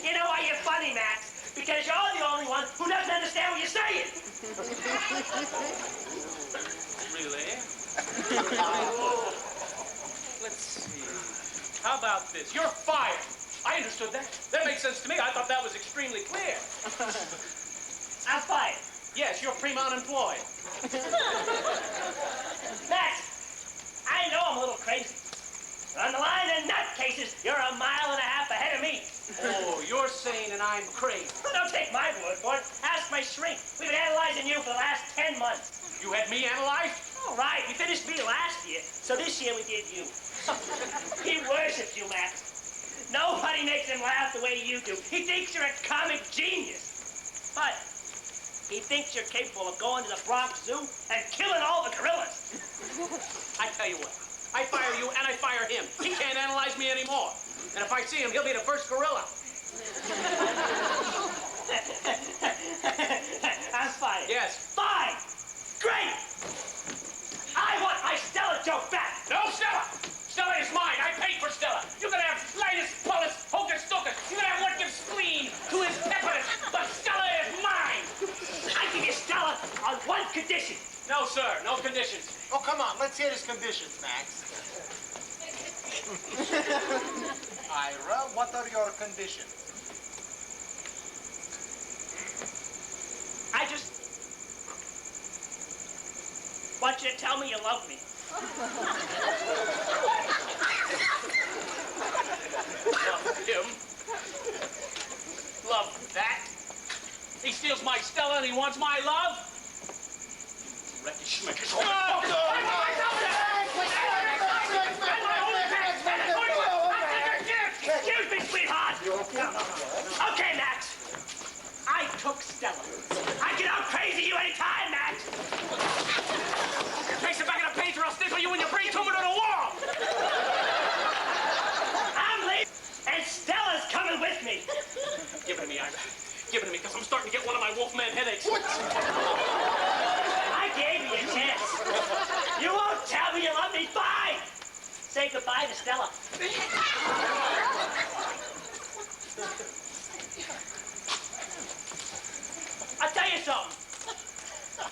You know why you're funny, Max? Because you're the only one who doesn't understand what you're saying. Really? Let's see. How about this? You're fired. I understood that. That makes sense to me. I thought that was extremely clear. I'm fired. Yes, you're prima unemployed. Max, I know I'm a little crazy. On the line of nutcases, you're a mile and a half ahead of me. Oh, you're sane and I'm crazy. Don't take my word for it. Ask my shrink. We've been analyzing you for the last 10 months. You had me analyzed? All right, we finished me last year, so this year we did you. He worships you, Max. Nobody makes him laugh the way you do. He thinks you're a comic genius. But he thinks you're capable of going to the Bronx Zoo and killing all the gorillas. I tell you what, I fire you and I fire him. He can't analyze me anymore. And if I see him, he'll be the first gorilla. I'm fired. Yes. Fine. Great. I want my Stella joke back. No, Stella! Stella is mine. I paid for Stella. You can have Linus, Paulus, Hocus Stocus. You can have what gives spleen to his pepperus. But Stella is mine. I give you Stella on one condition. No, sir. No conditions. Oh, Oh, come on, let's hear his conditions, Max. Ira, what are your conditions? I just want you to tell me you love me. Love him? Love that? He steals my Stella and he wants my love? Recky Schmickers. Excuse me, sweetheart. Okay, Max. I took Stella. I can out crazy you anytime, Max. Face it back in a painter, I'll stick you in your brain tumor to the wall! I'm leaving, and Stella's coming with me. Give it to me, Ira. Give it to me, because I'm starting to get one of my Wolfman headaches. What? I gave you a chance. You won't tell me you love me. Fine. Say goodbye to Stella. I'll tell you something.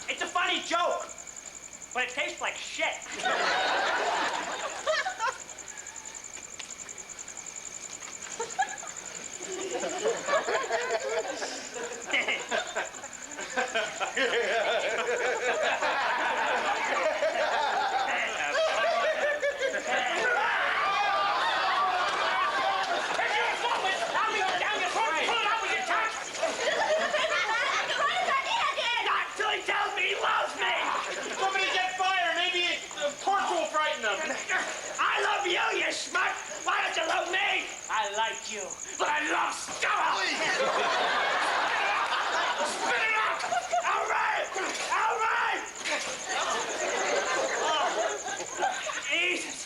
It's a funny joke, but it tastes like shit. I love you, you schmuck! Why don't you love me? I like you, but I love Stella! Spit it out! All right! All right! Oh, Jesus!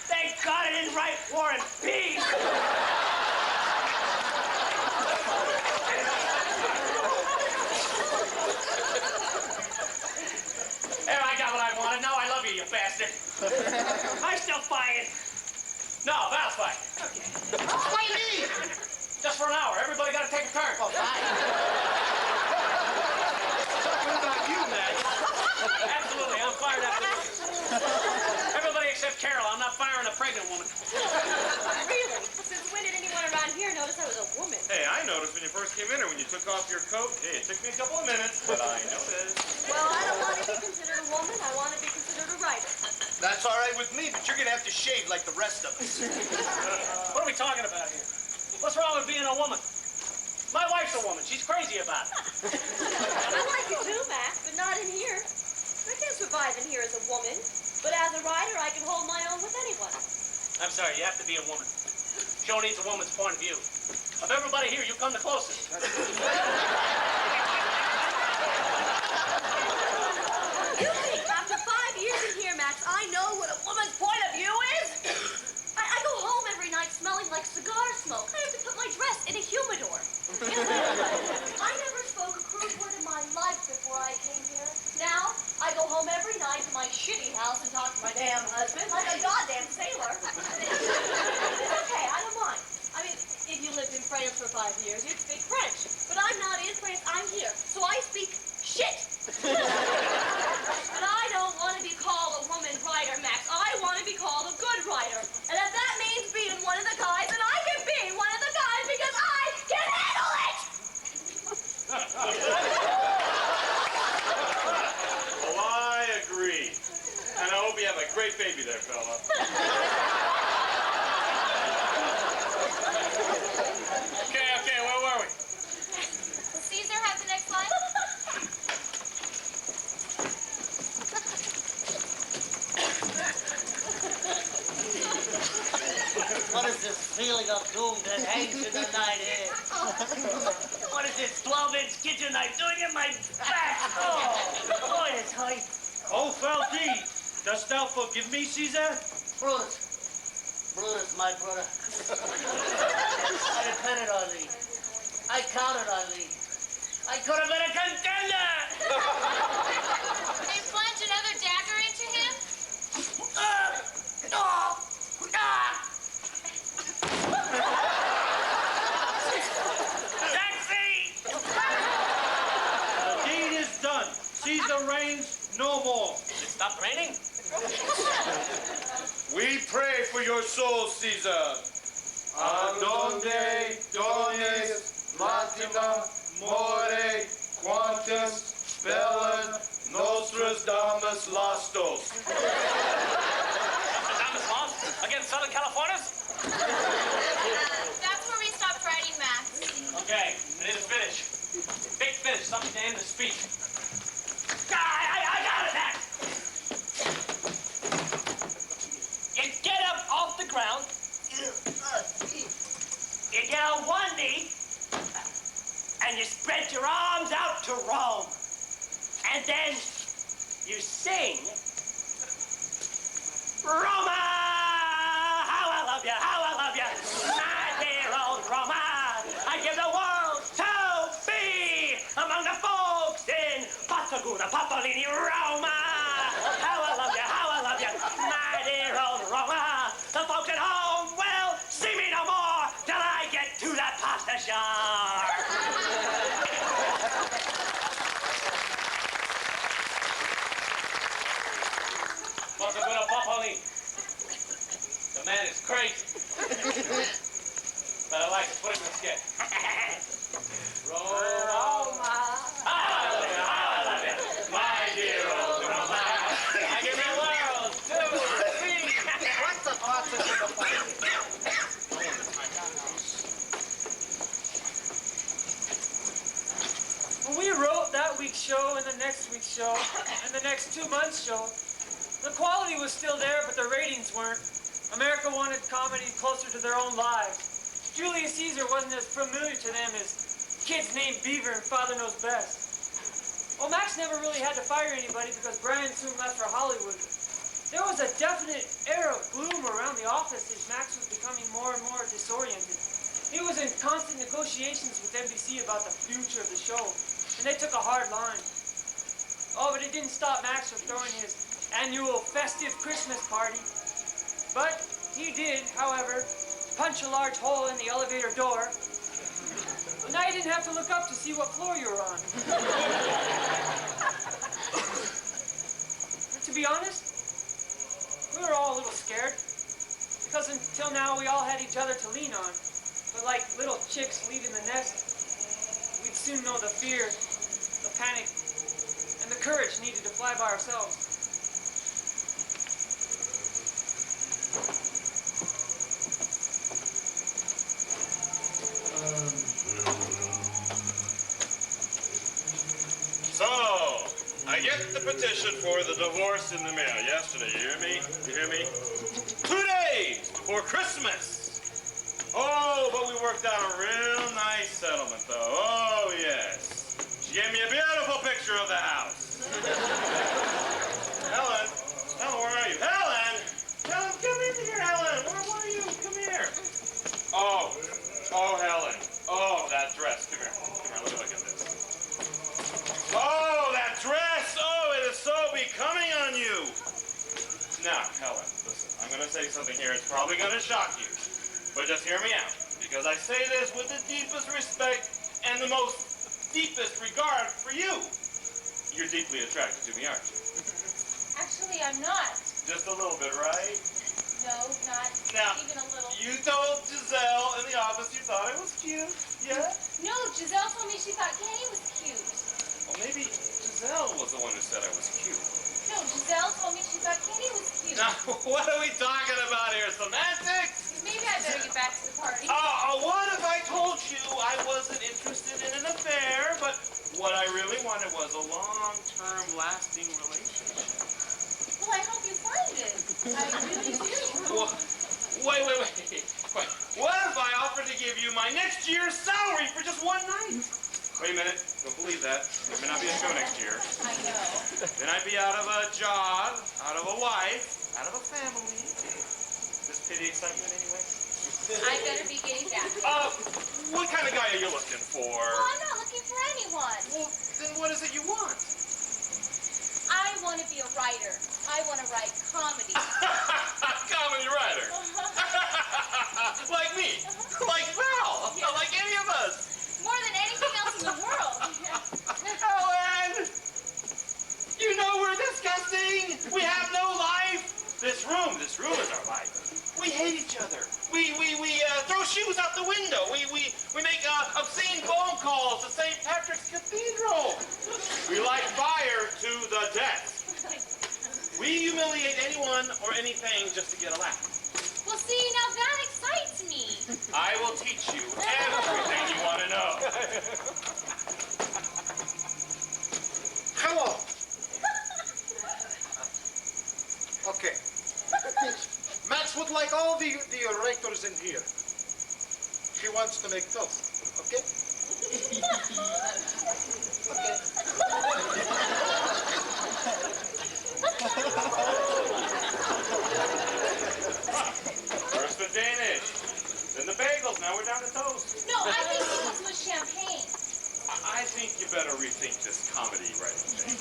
Thank God I didn't write War and Peace! There, I got what I wanted. Now I love you, you bastard. I'm still fighting. No, Val's fight. Okay. Why me? Just for an hour. Everybody got to take a turn. Oh, fine. What about you, Max? Absolutely, I'm fired after this. Everybody except Carol. I'm not firing a pregnant woman. Really? Since when did anyone around here notice I was a woman? Hey, I noticed when you first came in or when you took off your coat. Hey, it took me a couple of minutes, but I noticed. Well, I don't want to be considered a woman. I want to be considered a writer. That's all right with me, but you're gonna have to shave like the rest of us. What are we talking about here? What's wrong with being a woman? My wife's a woman. She's crazy about it. I like you too, Max, but not in here. I can't survive in here as a woman, but as a writer, I can hold my own with anyone. I'm sorry, you have to be a woman. Show needs a woman's point of view. Of everybody here, you come the closest. You think after 5 years in here, Max, I know what a woman's point of view is? I go home every night smelling like cigar smoke. I have to put my dress in a humidor. I never spoke a crude word in my life before I came here. Now, I go home every night to my shitty house and talk to my damn husband like a goddamn sailor. It's okay, I don't mind. I mean, if you lived in France for 5 years, you'd speak French. But I'm not in France, I'm here. So I speak shit. But I don't want to be called a woman writer, Max. I want to be called a good writer. And if that means being one of the guys, then I can be one of the guys because I can handle it! Well, I agree. And I hope you have a great baby there, fella. Okay, where were we? Caesar, have the next line. What is this feeling of doom that hangs in the night air? What is this 12-inch kitchen knife doing in my back? Oh, boy, it's hurt. Oh, Faldi, dost thou forgive me, Caesar? Brutus, my brother. I depended on thee. I counted on thee. I could have been a contender. They plunge another dagger into him. Taxi! The deed is done. Caesar reigns no more. It stopped raining? your soul, Caesar. Adonde donis latina more quantus bellum nostras damas lastos. Damas Lost against Southern Californians? That's where we stopped writing, Max. Okay, I need a finish. Big finish, something to end the speech. I got it, Max. You get up off the ground. You get on one knee. And you spread your arms out to Rome. And then you sing. Roma! How I love you, my dear old Roma. I give the world to be among the folks in Passaguda, Papolini, Roma. How I love you, my dear old Roma. The folks at home will see me no more till I get to that pasta jar. Passaguda, Papolini. The man is crazy. But I like it. Put it in the sketch. Roma. I love you, my dear old Roma. I give the world to see. What's the When we wrote that week's show and the next week's show and the next 2 months' show, the quality was still there, but the ratings weren't. America wanted comedy closer to their own lives. Julius Caesar wasn't as familiar to them as Kids Named Beaver and Father Knows Best. Well, Max never really had to fire anybody because Brian soon left for Hollywood. There was a definite air of gloom around the office as Max was becoming more and more disoriented. He was in constant negotiations with NBC about the future of the show, and they took a hard line. Oh, but it didn't stop Max from throwing his annual festive Christmas party. But he did, however, punch a large hole in the elevator door. And now you didn't have to look up to see what floor you were on. To be honest, we were all a little scared. Because until now, we all had each other to lean on. But like little chicks leaving the nest, we'd soon know the fear, the panic, and the courage needed to fly by ourselves. So, I get the petition for the divorce in the mail yesterday. You hear me? You hear me? 2 days before Christmas. Oh, but we worked out a real nice settlement, though. Oh, yes. She gave me a beautiful picture of the house. Helen, where are you? Helen, come in here, Helen. Where were you? Come here. Oh, Helen. Oh, that dress. Come here. Let me look at this. Oh, that dress! Oh, it is so becoming on you! Now, Helen, listen, I'm going to say something here. It's probably going to shock you. But just hear me out. Because I say this with the deepest respect and the most deepest regard for you. You're deeply attracted to me, aren't you? Actually, I'm not. Just a little bit, right? No, not Now, even a little. you told Giselle in the office you thought I was cute. Yeah? No, Giselle told me she thought Kenny was cute. Well, maybe Giselle was the one who said I was cute. No, Giselle told me she thought Kenny was cute. Now, what are we talking about here? Semantics? Maybe I better get back to the party. What if I told you I wasn't interested in an affair, but what I really wanted was a long-term, lasting relationship? Well, I hope you find it. I really do. Wait. What if I offered to give you my next year's salary for just one night? Wait a minute. Don't believe that. There may not be a show next year. I know. Then I'd be out of a job, out of a wife, out of a family. Just pity excitement anyway? I better be getting back. What kind of guy are you looking for? Well, I'm not looking for anyone. Well, then what is it you want? I want to be a writer. I want to write comedy. Comedy writer. Like me. Like Val. Yeah. Like any of us. More than anything else in the world. Helen! You know we're disgusting. We have no life. This room is our life. We hate shoes out the window. We make obscene phone calls to St. Patrick's Cathedral. We light fire to the death. We humiliate anyone or anything just to get a laugh. Well, see, now that excites me. I will teach you everything you want to know. Hello. Okay. Max would like all the writers in here. He wants to make toast. Okay? First the Danish, then the bagels. Now we're down to toast. No, I think this was champagne. I think you better rethink this comedy writing thing.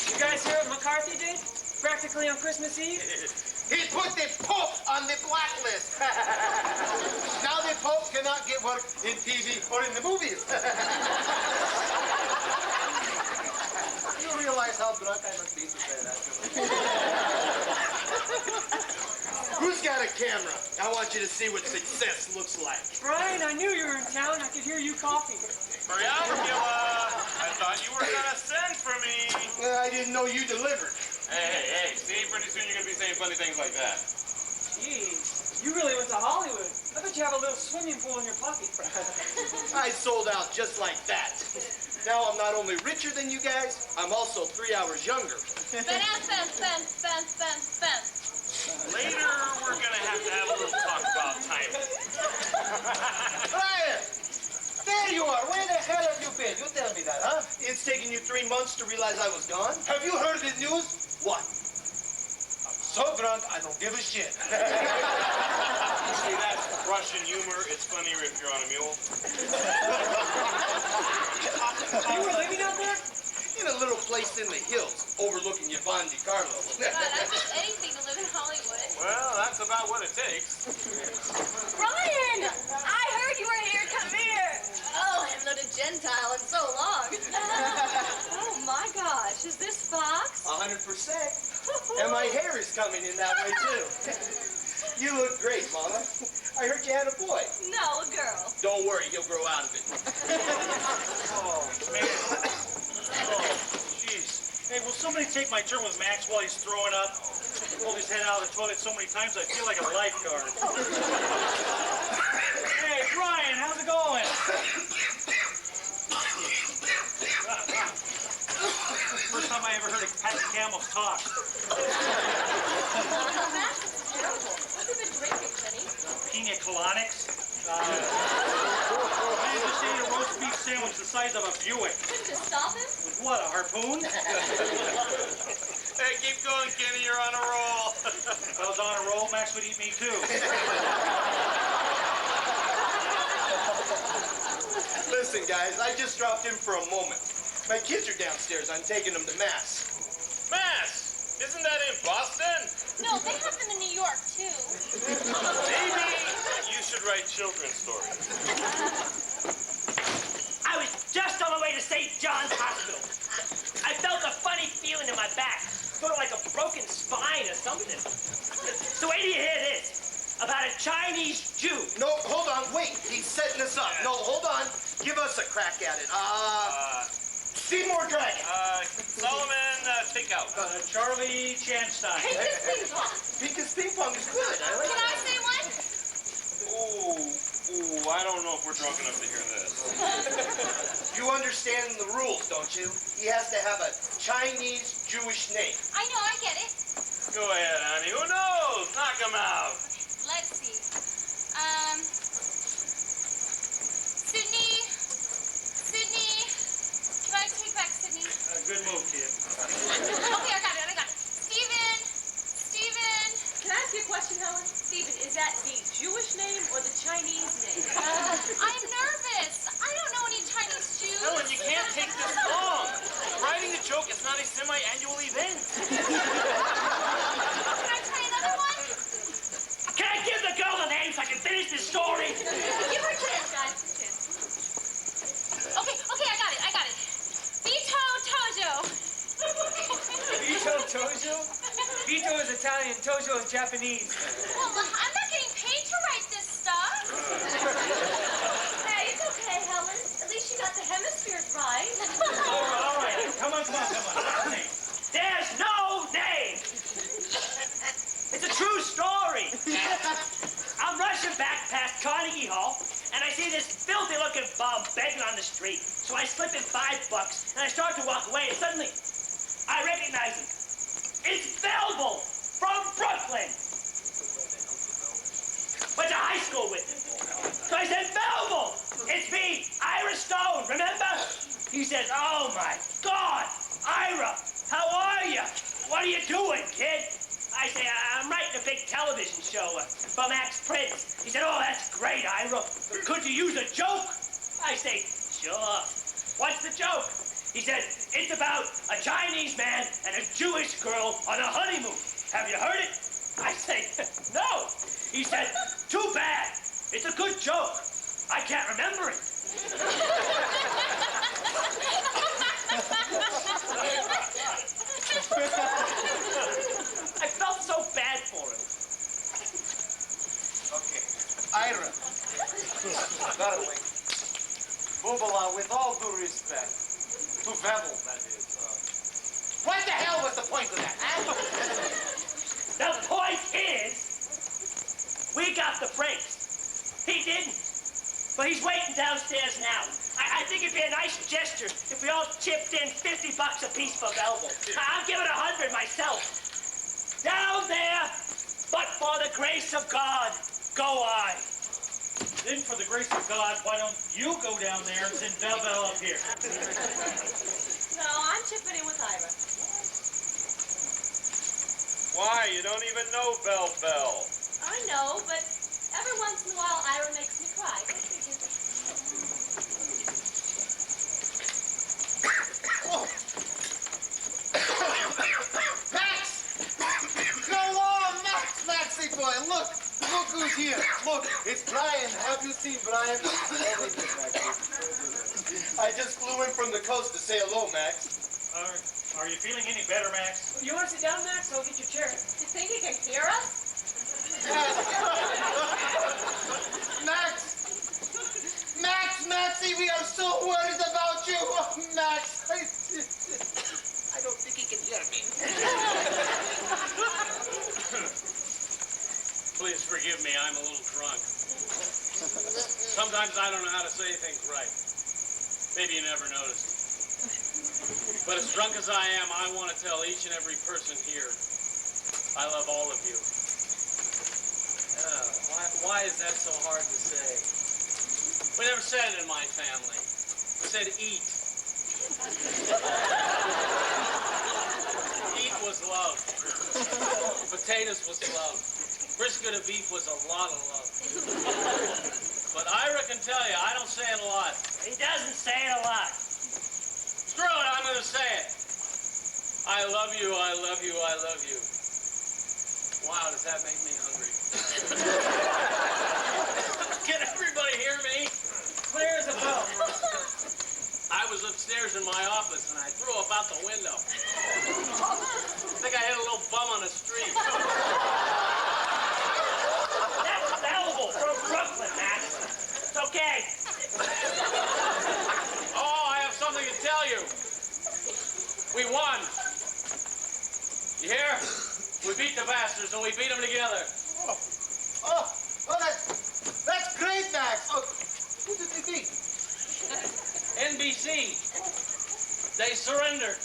You guys hear what McCarthy did? Practically on Christmas Eve? He put the Pope on the blacklist. Now the Pope cannot get work in TV or in the movies. You realize how drunk I must be to say that. Who's got a camera? I want you to see what success looks like. Brian, I knew you were in town. I could hear you coughing. Hurry up, Gilla. I thought you were gonna send for me. Well, I didn't know you delivered. Hey, see, pretty soon you're gonna be saying funny things like that. Jeez, you really went to Hollywood. I bet you have a little swimming pool in your pocket. I sold out just like that. Now I'm not only richer than you guys, I'm also 3 hours younger. Later, we're gonna have to have a little talk about timing. Brian! There you are. Where the hell have you been? You tell me that, huh? It's taken you 3 months to realize I was gone? Have you heard the news? What? I'm so drunk, I don't give a shit. See, that's Russian humor. It's funnier if you're on a mule. You were living out there? In a little place in the hills, overlooking Yvonne DiCarlo. God, I'd do anything to live in Hollywood. Well, that's about what it takes. Brian! I heard you were here. Come here. Oh, I haven't known a Gentile in so long. Oh, my gosh. Is this Fox? 100%. And my hair is coming in that way, too. You look great, Mama. I heard you had a boy. No, a girl. Don't worry, he'll grow out of it. Oh, man. Oh, jeez. Hey, will somebody take my turn with Max while he's throwing up? Pulled his head out of the toilet so many times I feel like a lifeguard. Hey, Brian, how's it going? First time I ever heard a pack of camels talk. Max, this is terrible. What have you been drinking, Kenny? Pina colonics. I just ate a roast beef sandwich the size of a Buick. Couldn't you stop him? With what, a harpoon? Hey, keep going, Kenny. You're on a roll. If I was on a roll, Max would eat me too. Listen, guys, I just dropped in for a moment. My kids are downstairs. I'm taking them to Mass. Mass? Isn't that in Boston? No, they have them in New York, too. Maybe you should write children's stories. I was just on my way to St. John's Hospital. I felt a funny feeling in my back, sort of like a broken spine or something. So wait till you hear this about a Chinese Jew. No, hold on, wait. He's setting us up. No, hold on. Give us a crack at it. Seymour Dragon. Solomon, take out. Charlie Chanstein. Pinkus Ping Pong. Pinkus Ping Pong is good. I like Can I say one? Ooh, I don't know if we're drunk enough to hear this. You understand the rules, don't you? He has to have a Chinese Jewish name. I know, I get it. Go ahead, honey. Who knows? Knock him out. Let's see. Sydney. Can I take back Sydney? Good move, kid. Okay, I got it. Steven. Can I ask you a question, Helen? Steven, is that the Jewish name or the Chinese name? I'm nervous. I don't know any Chinese Jews. Helen, you can't take this long. Writing a joke is not a semi-annual event. Can I try another one? Can I give the girl a name so I can finish this story? Give her a chance, guys. Okay, I got it. Vito Tojo. Vito Tojo? Vito is Italian, Tojo is Japanese. Well, I'm not getting paid to write this stuff. Hey, it's okay, Helen. At least you got the hemispheres right. All right. Come on. There's no name. It's a true story. I'm rushing back past Carnegie Hall, and I see this filthy-looking bum begging on the street. So I slip in $5, and I start to walk away, and suddenly I recognize him. It's Belville from Brooklyn. Went to high school with him. So I said, Belville, it's me, Ira Stone, remember? He says, oh my God, Ira, how are you? What are you doing, kid? I say, I'm writing a big television show for Max Prince. He said, oh, that's great, Ira. Could you use a joke? I say, sure. What's the joke? He said, it's about a Chinese man and a Jewish girl on a honeymoon. Have you heard it? I say, no. He said, too bad. It's a good joke. I can't remember it. I felt so bad for him. Okay, Ira. Darling, Bubala, with all due respect, to Bevel, that is. What the hell was the point of that, huh? The point is, we got the breaks. He didn't. But he's waiting downstairs now. I think it'd be a nice gesture if we all chipped in $50 a piece for Belville. I'll give it 100 myself. Down there, but for the grace of God, go I. Then for the grace of God, why don't you go down there and send Belville up here? No, I'm chipping in with Ira. Why? You don't even know Bell. I know, but every once in a while, Ira makes me cry. Go figure. Maxie boy, look who's here. Look, it's Brian. Have you seen Brian? I just flew in from the coast to say hello, Max. Are you feeling any better, Max? You want to sit down, Max? I'll get your chair. You think he can hear us? Maxie, we are so worried about you. Max, I don't think he can hear me. Please forgive me, I'm a little drunk. Sometimes I don't know how to say things right. Maybe you never noticed. But as drunk as I am, I want to tell each and every person here, I love all of you. Why is that so hard to say? We never said it in my family. We said eat. Eat was love. Potatoes was love. Brisket of beef was a lot of love. But Ira can tell you, I don't say it a lot. He doesn't say it a lot. Screw it, I'm going to say it. I love you, I love you, I love you. Wow, does that make me hungry? Can everybody hear me? Clear as a bell. I was upstairs in my office and I threw up out the window. I think I hit a little bum on the street. That's Belville from Brooklyn, Max. It's okay. Oh, I have something to tell you. We won. You hear? We beat the bastards and we beat them together. Oh, that's great, Max. Oh, who did they beat? NBC. They surrendered.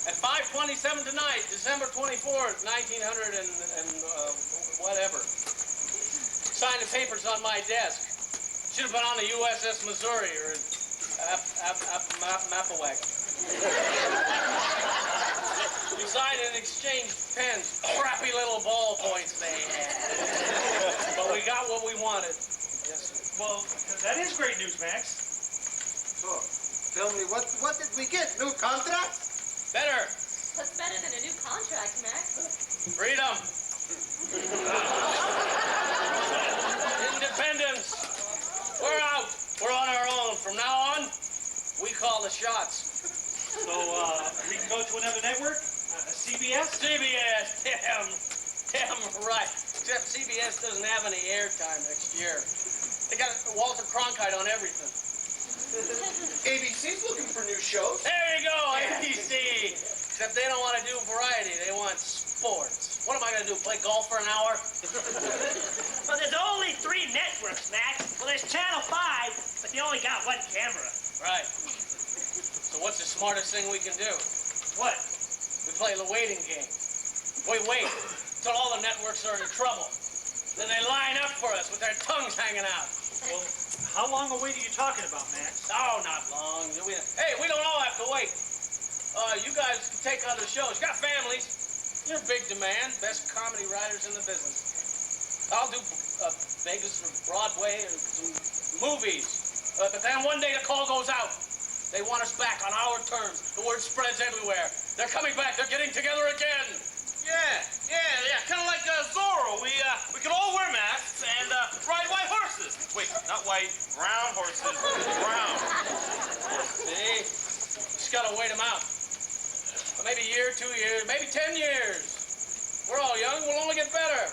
At 5:27 tonight, December 24th, 1900 and whatever. Signed the papers on my desk. Should have been on the USS Missouri or Mapawag. We signed and exchanged pens. Crappy little ballpoints they had. But we got what we wanted. Yes, sir. Well, that is great news, Max. So, tell me, what did we get? New contract? Better. What's better than a new contract, Max? Freedom. Independence. We're out. We're on our own. From now on, we call the shots. So, we can go to another network? CBS? CBS, damn right. Except CBS doesn't have any airtime next year. They got Walter Cronkite on everything. ABC's looking for new shows. There you go, ABC. Except they don't want to do variety. They want sports. What am I going to do, play golf for an hour? Well, there's only 3 networks, Max. Well, there's Channel 5, but they only got 1 camera. Right. So what's the smartest thing we can do? What? We play the waiting game. We wait till all the networks are in trouble. Then they line up for us with their tongues hanging out. Well, how long a wait are you talking about, Max? Oh, not long. Hey, we don't all have to wait. You guys can take other shows. You got families. You're big demand. Best comedy writers in the business. I'll do Vegas or Broadway or some movies. But then one day the call goes out. They want us back on our terms. The word spreads everywhere. They're coming back. They're getting together again. Yeah. Kind of like Zorro. We could all wear masks and ride white horses. Wait, not white, brown horses. Brown. See? Just gotta wait them out. Maybe a year, 2 years, maybe 10 years. We're all young. We'll only get better.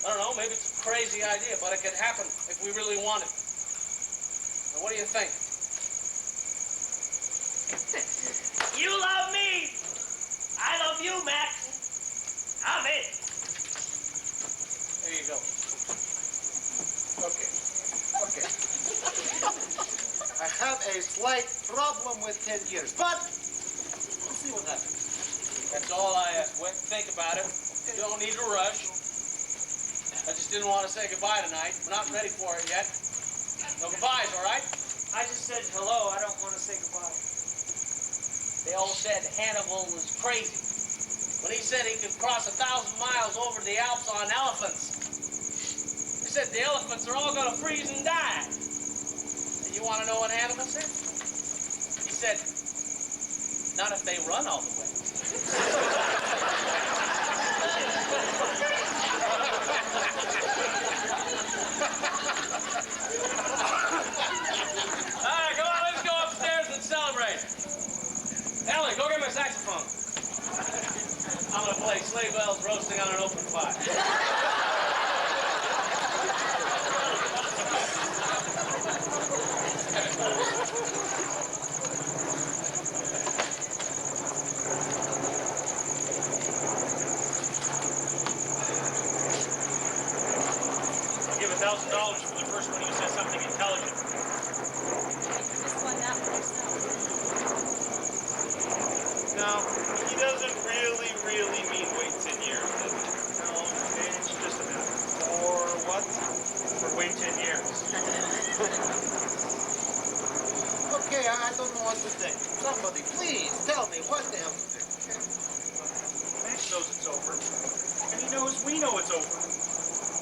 I don't know. Maybe it's a crazy idea, but it could happen if we really want it. Now, what do you think? You love me. I love you, Max. I'm in. There you go. Okay. I have a slight problem with 10 years, but we'll see what happens. That's all I ask. Wait, think about it. You don't need to rush. I just didn't want to say goodbye tonight. We're not ready for it yet. No goodbyes, all right? I just said hello. I don't want to say goodbye. They all said Hannibal was crazy when he said he could cross 1,000 miles over the Alps on elephants. He said the elephants are all going to freeze and die. And you want to know what Hannibal said? He said, not if they run all the way. All right, come on, let's go upstairs and celebrate. Ellen, go get my saxophone. I'm gonna play Sleigh Bells Roasting on an Open Fire. I'll give $1,000 for the first one who says something intelligent. No, he doesn't really mean wait 10 years, does he? No, it's just a minute. Or what? For wait 10 years. Okay, I don't know what to think. Somebody, please tell me what the hell to think. Max knows it's over. And he knows we know it's over.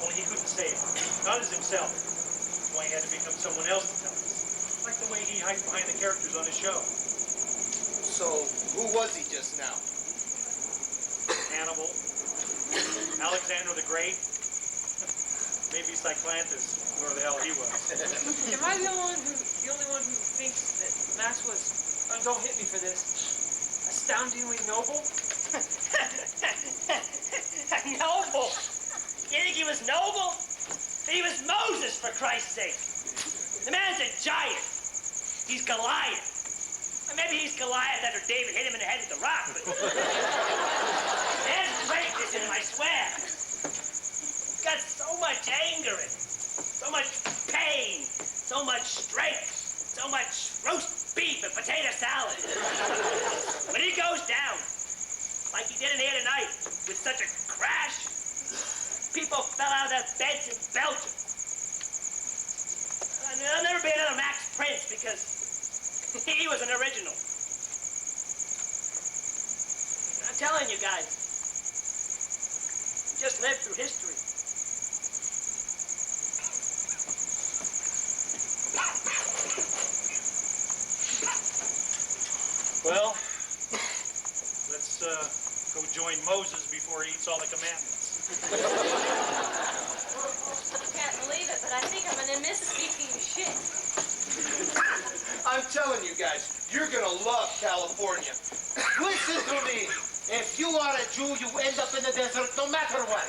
Only he couldn't say it. Not as himself. That's why he had to become someone else to tell us. Like the way he hides behind the characters on his show. So, who was he just now? Hannibal. Alexander the Great. Maybe Cyclantis, whoever the hell he was. Am I the only one who thinks that Max was, don't hit me for this, astoundingly noble? Noble? You think he was noble? He was Moses, for Christ's sake. The man's a giant. He's Goliath. Or maybe he's Goliath after David hit him in the head with a rock. But there's greatness in him, I swear. He's got so much anger in him, so much pain, so much strength, so much roast beef and potato salad. When he goes down, like he did in here tonight, with such a crash, people fell out of their beds in Belgium. There'll never be another Max Prince because he was an original. I'm telling you guys, just lived through history. Well, let's go join Moses before he eats all the commandments. Can't believe it, but I think I'm gonna miss speaking shit. I'm telling you guys, you're gonna love California. Listen to me. you are a Jew, you end up in the desert no matter what.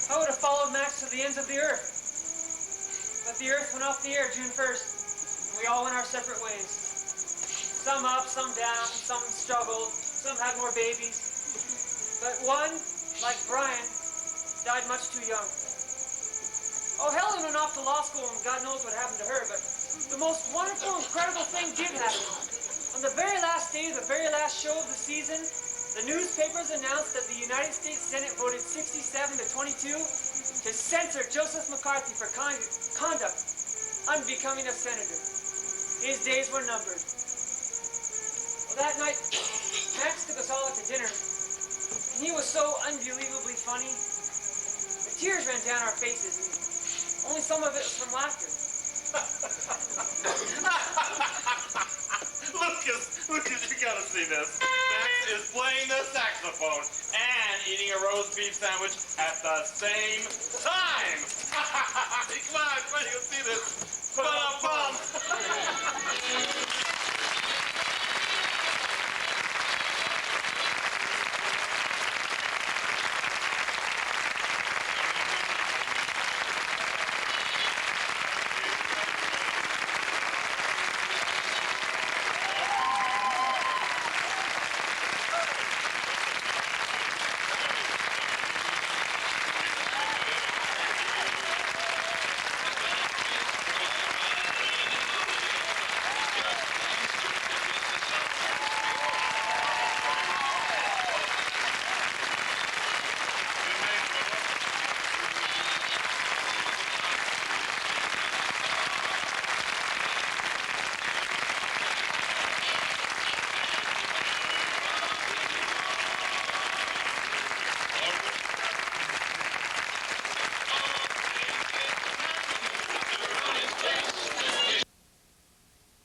I would have followed Max to the ends of the earth. But the earth went off the air June 1st. And we all went our separate ways. Some up, some down, some struggled, some had more babies. But one, like Brian, died much too young. Oh, Helen went off to law school and God knows what happened to her, but the most wonderful, incredible thing did happen. On the very last day of the very last show of the season, the newspapers announced that the United States Senate voted 67 to 22 to censor Joseph McCarthy for conduct unbecoming of senator. His days were numbered. Well, that night, Max took us all out to dinner, and he was so unbelievably funny. The tears ran down our faces, only some of it was from laughter. Lucas, you gotta see this. Max is playing the saxophone and eating a roast beef sandwich at the same time. Come on, you can see this. Ba-dum-bum.